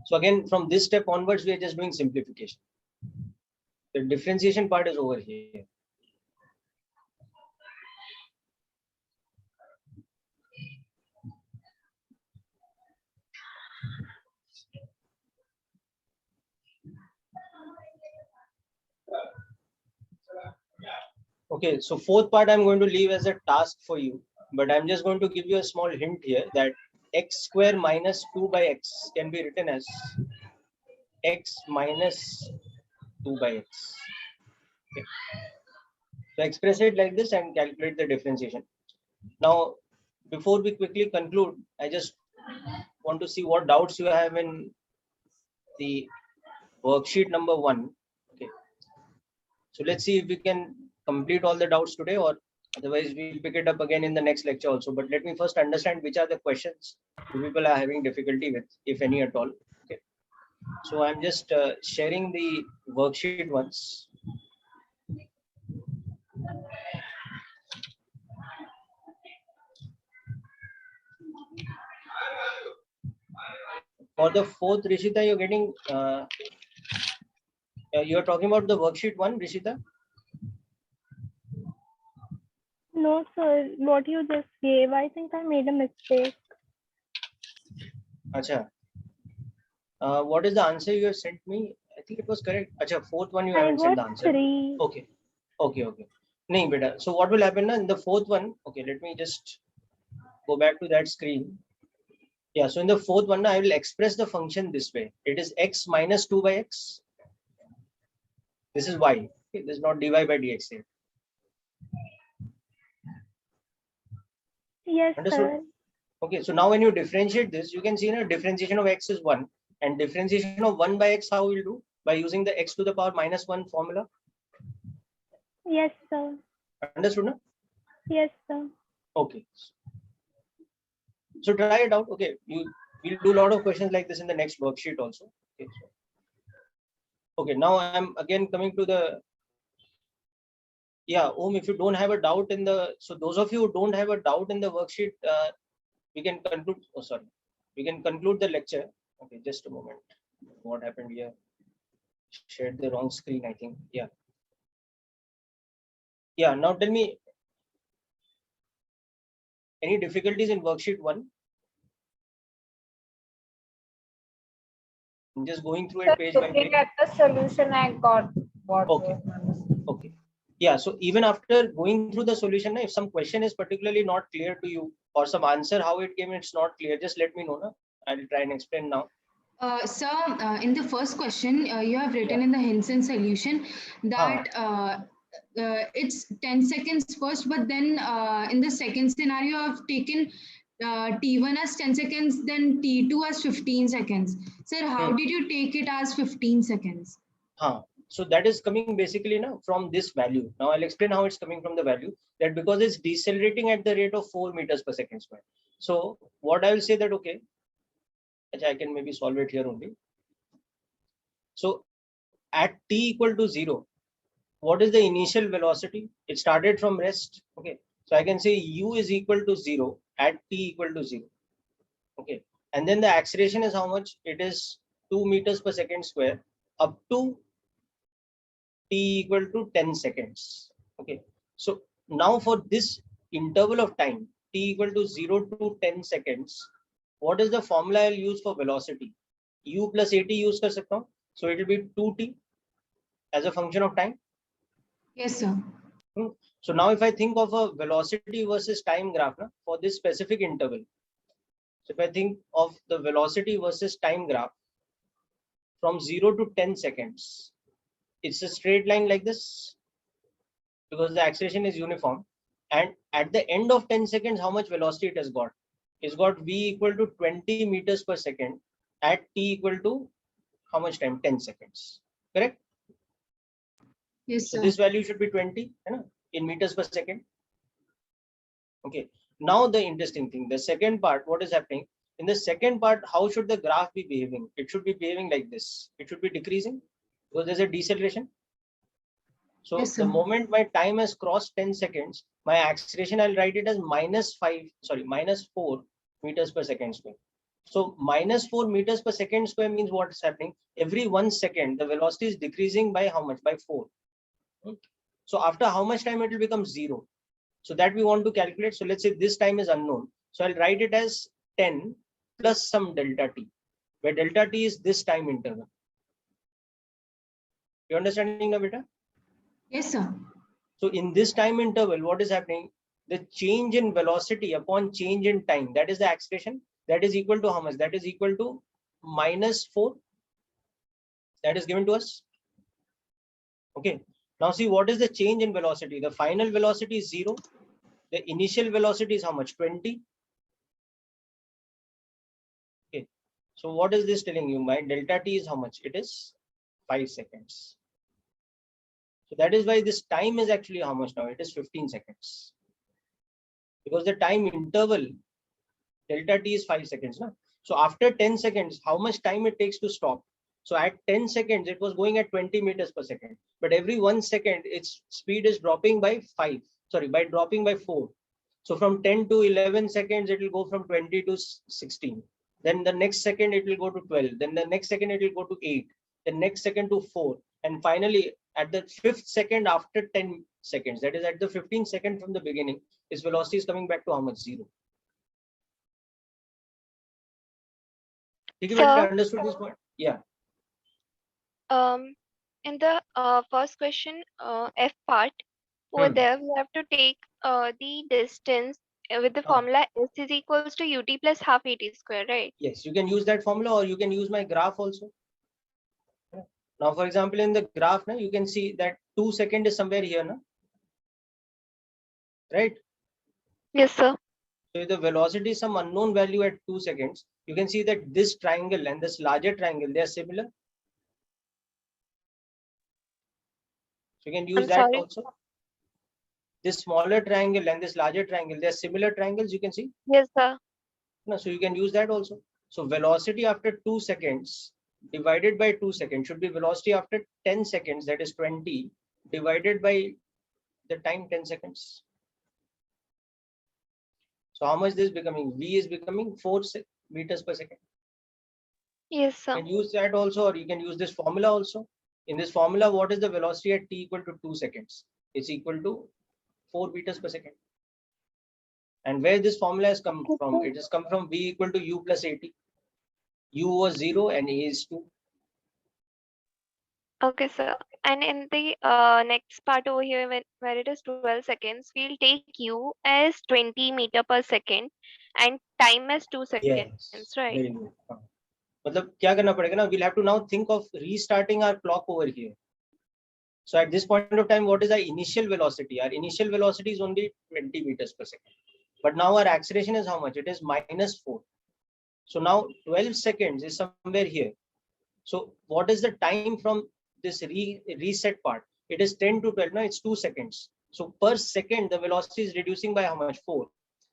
So again, from this step onwards, we are just doing simplification. The differentiation part is over here. Okay, so fourth part I'm going to leave as a task for you, but I'm just going to give you a small hint here that x square minus 2 by x can be written as x minus 2 by x. Okay. So express it like this and calculate the differentiation. Now, before we quickly conclude, I just want to see what doubts you have in the worksheet number 1. Okay. So let's see if we can complete all the doubts today, or otherwise we'll pick it up again in the next lecture also. But let me first understand which are the questions you people are having difficulty with, if any at all. Okay. So I'm just sharing the worksheet once. For the fourth, Rishita, you're getting, you're talking about the worksheet 1, Rishita? No, sir. What you just gave, I think I made a mistake. Acha. What is the answer you have sent me? I think it was correct. Acha, fourth one you I haven't sent got the answer. 3. Okay. Okay. Nahin, beta. So what will happen now in the fourth one? Okay, let me just go back to that screen. Yeah, so in the fourth one, I will express the function this way. It is x minus 2 by x. This is y. Okay, this is not dy by dx here. Yes, Understood? sir. Okay, so now when you differentiate this, you can see differentiation of x is 1 and differentiation of 1 by x, how we'll do? By using the x to the power -1 formula. Yes, sir. Understood? No? Yes, sir. Okay. So try it out. Okay, we'll do a lot of questions like this in the next worksheet also. Okay, okay, now I'm again coming to the, yeah, if you don't have a doubt in the, so those of you who don't have a doubt in the worksheet, we can conclude, we can conclude the lecture. Okay, just a moment. What happened here? Shared the wrong screen, I think. Yeah. Yeah, now tell me, any difficulties in worksheet 1? I'm just going through it page by page. Looking at the solution, I got what Okay. Okay. Yeah, so even after going through the solution, if some question is particularly not clear to you or some answer, how it came, it's not clear, just let me know. No? I'll try and explain now. Sir, in the first question, you have written in the Hinson solution that it's 10 seconds first, but then in the second scenario, I've taken T1 as 10 seconds, then T2 as 15 seconds. Sir, how did you take it as 15 seconds? So that is coming basically now from this value. Now I'll explain how it's coming from the value, that because it's decelerating at the rate of 4 meters per second square. So what I will say that, okay, I can maybe solve it here only. So at t equal to 0, what is the initial velocity? It started from rest. Okay, so I can say u is equal to 0 at t equal to 0. Okay, and then the acceleration is how much? It is 2 meters per second square up to t equal to 10 seconds. Okay, so now for this interval of time t equal to 0 to 10 seconds, what is the formula I'll use for velocity? U plus at use kar sakta hu. So it will be 2t as a function of time. Yes, sir. So now if I think of a velocity versus time graph for this specific interval, so if I think of the velocity versus time graph from 0 to 10 seconds, it's a straight line like this because the acceleration is uniform. And at the end of 10 seconds, how much velocity it has got? It's got v equal to 20 meters per second at t equal to how much time? 10 seconds. Correct? Yes, sir. So this value should be 20 in meters per second. Okay. Now the interesting thing, the second part, what is happening? In the second part, how should the graph be behaving? It should be behaving like this. It should be decreasing because there's a deceleration. So Yes, the sir. moment my time has crossed 10 seconds, my acceleration, I'll write it as -4 meters per second square. So -4 meters per second square means what is happening? Every 1 second, the velocity is decreasing by how much? By 4. So after how much time it will become 0? So that we want to calculate. So let's say this time is unknown. So I'll write it as 10 plus some delta t, where delta t is this time interval. You understanding now, beta? Yes, sir. So in this time interval, what is happening? The change in velocity upon change in time, that is the acceleration, that is equal to how much? That is equal to -4. That is given to us. Okay. Now see, what is the change in velocity? The final velocity is 0. The initial velocity is how much? 20. Okay. So what is this telling you? My delta t is how much? It is 5 seconds. So that is why this time is actually how much now? It is 15 seconds. Because the time interval delta t is 5 seconds. No? So after 10 seconds, how much time it takes to stop? So at 10 seconds, it was going at 20 meters per second. But every 1 second, its speed is dropping by 4. So from 10 to 11 seconds, it will go from 20 to 16. Then the next second, it will go to 12. Then the next second, it will go to 8. The next second to 4. And finally, at the 5th second after 10 seconds, that is at the 15th second from the beginning, its velocity is coming back to how much? 0. Did you understood this point? Yeah. In the first question, F part, over there we have to take the distance with the formula S is equals to ut plus half at square, right? Yes, you can use that formula or you can use my graph also. Now, for example, in the graph, you can see that 2 seconds is somewhere here, right? Yes, sir. So if the velocity is some unknown value at 2 seconds, you can see that this triangle and this larger triangle, they are similar. So you can use I'm that sorry. also. This smaller triangle and this larger triangle, they are similar triangles, you can see. Yes, sir. No, so you can use that also. So velocity after 2 seconds divided by 2 seconds should be velocity after 10 seconds, that is 20, divided by the time 10 seconds. So how much this is becoming? V is becoming 4 meters per second. Yes, You sir. can use that also, or you can use this formula also. In this formula, what is the velocity at t equal to 2 seconds? It's equal to 4 meters per second. And where this formula has come from? It has come from v equal to u plus at. U was 0 and a is 2. Okay, sir. And in the next part over here, where it is 12 seconds, we'll take u as 20 meter per second and time as 2 seconds, Yes, right? very good. मतलब क्या करना पड़ेगा ना? We'll have to now think of restarting our clock over here. So at this point of time, what is our initial velocity? Our initial velocity is only 20 meters per second. But now our acceleration is how much? It is -4. So now 12 seconds is somewhere here. So what is the time from this reset part? It is 10 to 12. No, it's 2 seconds. So per second, the velocity is reducing by how much? 4.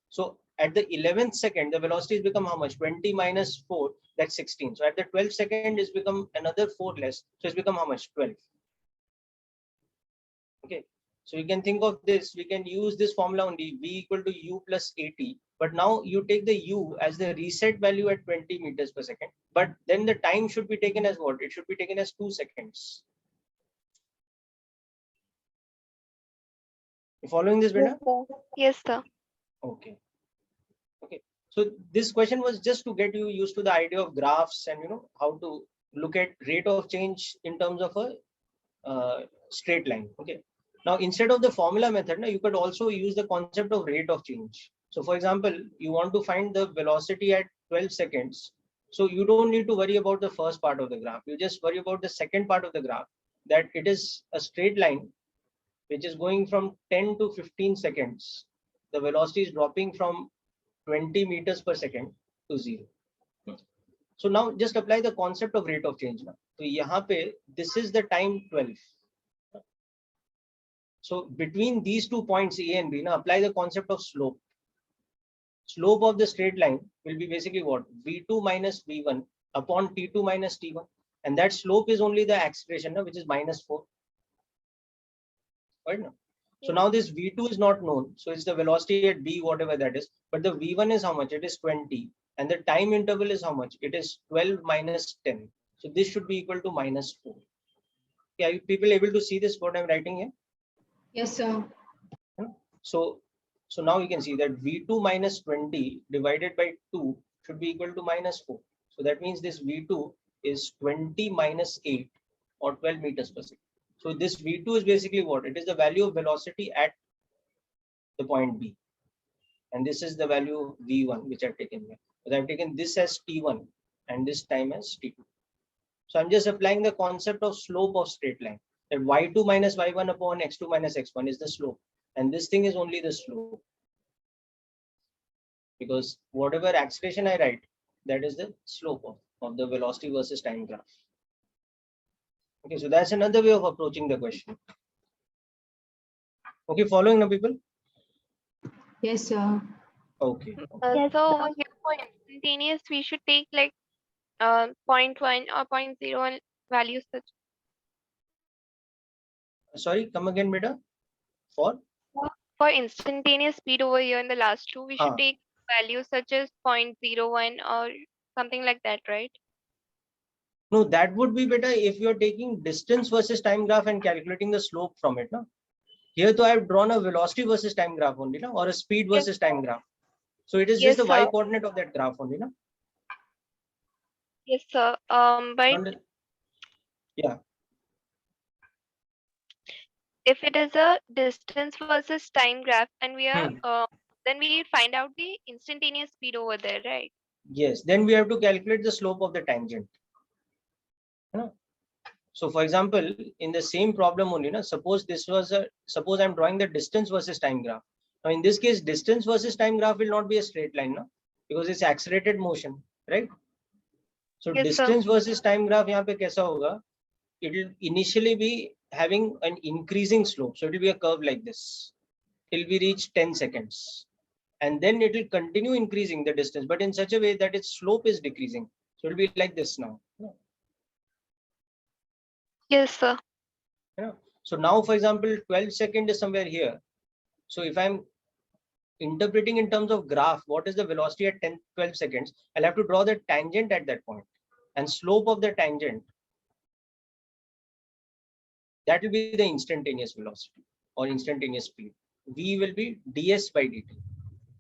So at the 11th second, the velocity has become how much? 20 minus 4, that's 16. So at the 12th second, it's become another 4 less. So it's become how much? 12. Okay. So you can think of this, we can use this formula only, v equal to u plus at. But now you take the u as the reset value at 20 meters per second. But then the time should be taken as what? It should be taken as 2 seconds. You following this, Brenda? Yes, sir. Okay. Okay. So this question was just to get you used to the idea of graphs and how to look at rate of change in terms of a straight line. Okay. Now instead of the formula method, you could also use the concept of rate of change. So for example, you want to find the velocity at 12 seconds. So you don't need to worry about the first part of the graph. You just worry about the second part of the graph, that it is a straight line which is going from 10 to 15 seconds. The velocity is dropping from 20 meters per second to 0. So now just apply the concept of rate of change. So yahan pe, this is the time 12. So between these 2 points A and B, now apply the concept of slope. Slope of the straight line will be basically what? V2 minus V1 upon T2 minus T1. And that slope is only the acceleration, which is -4. Right now. So now this V2 is not known. So it's the velocity at B, whatever that is. But the V1 is how much? It is 20. And the time interval is how much? It is 12 minus 10. So this should be equal to -4. Okay, are you people able to see this, what I'm writing here? Yes, sir. So now you can see that V2 minus 20 divided by 2 should be equal to -4. So that means this V2 is 20 minus 8 or 12 meters per second. So this V2 is basically what? It is the value of velocity at the point B. And this is the value of V1, which I've taken here. So I've taken this as T1 and this time as T2. So I'm just applying the concept of slope of straight line. That y2 minus y1 upon x2 minus x1 is the slope. And this thing is only the slope. Because whatever acceleration I write, that is the slope of the velocity versus time graph. Okay, so that's another way of approaching the question. Okay, following now, people? Yes, sir. Okay. Yes, So sir. here for instantaneous, we should take like 0.1 or 0.01 values such. Sorry, come again, beta. For instantaneous speed over here in the last two, we should take values such as 0.01 or something like that, right? No, that would be better if you're taking distance versus time graph and calculating the slope from it. No? Here, though, I've drawn a velocity versus time graph only, no? Or a speed versus time graph. So it is just the y coordinate of that graph only, no? Yes, sir. But yeah. If it is a distance versus time graph, and we are then we find out the instantaneous speed over there, right? Yes. Then we have to calculate the slope of the tangent. So, for example, in the same problem only, suppose I'm drawing the distance versus time graph. Now in this case, distance versus time graph will not be a straight line, no? Because it's accelerated motion, right? So Yes, sir. distance versus time graph यहाँ पे कैसा होगा? It will initially be having an increasing slope. So it will be a curve like this till we reach 10 seconds. And then it will continue increasing the distance, but in such a way that its slope is decreasing. So it will be like this now. Yes, sir. So now, for example, 12 seconds is somewhere here. So if I'm interpreting in terms of graph, what is the velocity at 12 seconds? I'll have to draw the tangent at that point, and slope of the tangent, that will be the instantaneous velocity or instantaneous speed. V will be ds by dt.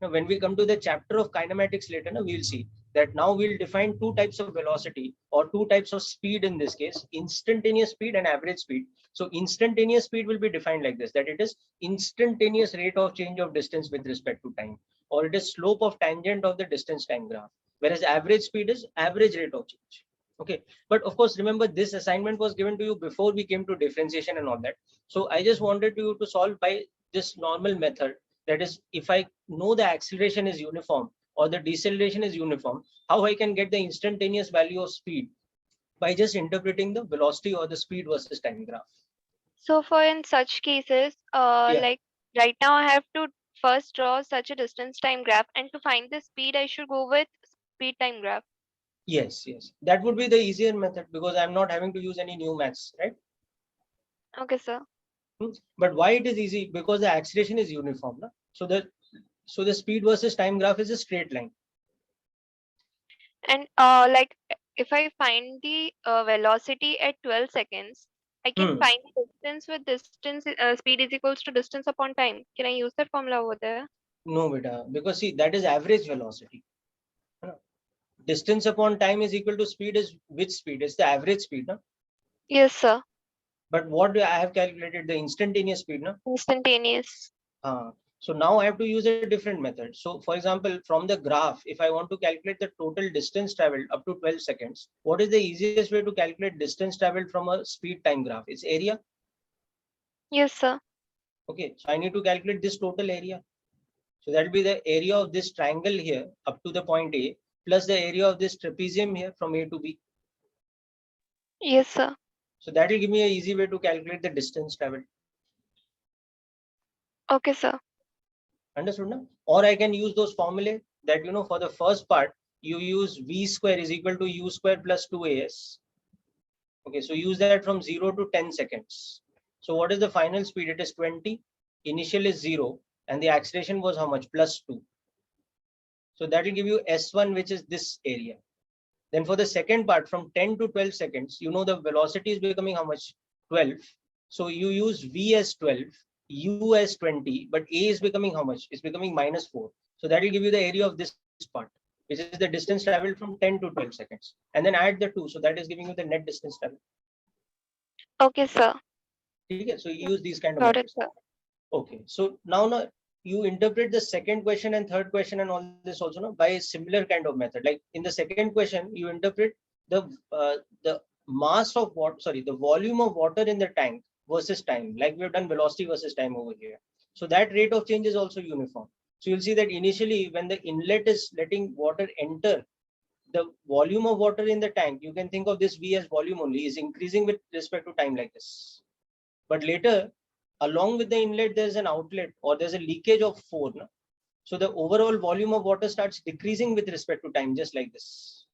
Now, when we come to the chapter of kinematics later, now we'll see that now we'll define two types of velocity or two types of speed in this case, instantaneous speed and average speed. So instantaneous speed will be defined like this, that it is instantaneous rate of change of distance with respect to time, or it is slope of tangent of the distance time graph, whereas average speed is average rate of change. Okay, but of course, remember this assignment was given to you before we came to differentiation and all that. So I just wanted you to solve by this normal method. That is, if I know the acceleration is uniform or the deceleration is uniform, how I can get the instantaneous value of speed by just interpreting the velocity or the speed versus time graph. So for in such cases, like right now I have to first draw such a distance time graph, and to find the speed, I should go with speed time graph. Yes, yes, that would be the easier method because I'm not having to use any new maths, right? Okay, sir. But why it is easy? Because the acceleration is uniform, no? So the speed versus time graph is a straight line. And like if I find the velocity at 12 seconds, I can find the distance with distance, speed is equals to distance upon time. Can I use that formula over there? No, beta, because see, that is average velocity. Distance upon time is equal to speed is which speed? It's the average speed, no? Yes, sir. But what do I have calculated? The instantaneous speed, no? Instantaneous. So now I have to use a different method. So for example, from the graph, if I want to calculate the total distance traveled up to 12 seconds, what is the easiest way to calculate distance traveled from a speed time graph? It's area. Yes, sir. Okay, so I need to calculate this total area. So that will be the area of this triangle here up to the point A plus the area of this trapezium here from A to B. Yes, sir. So that will give me an easy way to calculate the distance traveled. Okay, sir. Understood now? Or I can use those formulae that, you know, for the first part, you use V square is equal to U square plus 2AS. Okay, so use that from 0 to 10 seconds. So what is the final speed? It is 20. Initial is 0. And the acceleration was how much? Plus 2. So that will give you S1, which is this area. Then for the second part, from 10 to 12 seconds, you know the velocity is becoming how much? 12. So you use V as 12, U as 20, but A is becoming how much? It's becoming minus 4. So that will give you the area of this part, which is the distance traveled from 10 to 12 seconds. And then add the 2. So that is giving you the net distance traveled. Okay, sir. Okay, so you use these kind of Got methods. it, sir. Okay, so now you interpret the second question and third question and all this also by a similar kind of method. Like in the second question, you interpret the mass of the volume of water in the tank versus time. Like we have done velocity versus time over here. So that rate of change is also uniform. So you'll see that initially when the inlet is letting water enter, the volume of water in the tank, you can think of this V as volume only, is increasing with respect to time like this. But later, along with the inlet, there's an outlet or there's a leakage of 4. No? So the overall volume of water starts decreasing with respect to time, just like this.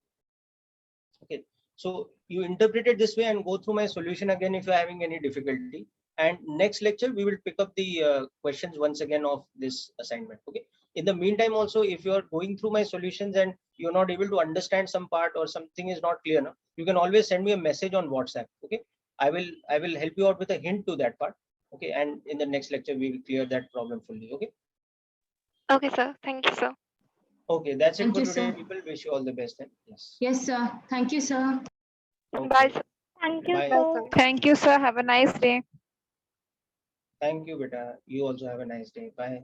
Okay, so you interpret it this way and go through my solution again if you're having any difficulty. And next lecture, we will pick up the questions once again of this assignment. Okay. In the meantime, also, if you are going through my solutions and you're not able to understand some part or something is not clear, no? You can always send me a message on WhatsApp. Okay. I will help you out with a hint to that part. Okay, and in the next lecture we will clear that problem fully. Okay. Okay, sir. Thank you, sir. Okay, that's it Thank for you, today. sir. People, wish you all the best. Then. Yes. Yes, sir. Thank you, sir. Okay. Bye, sir. Thank you, Bye. sir. Thank you, sir. Have a nice day. Thank you, beta. You also have a nice day. Bye.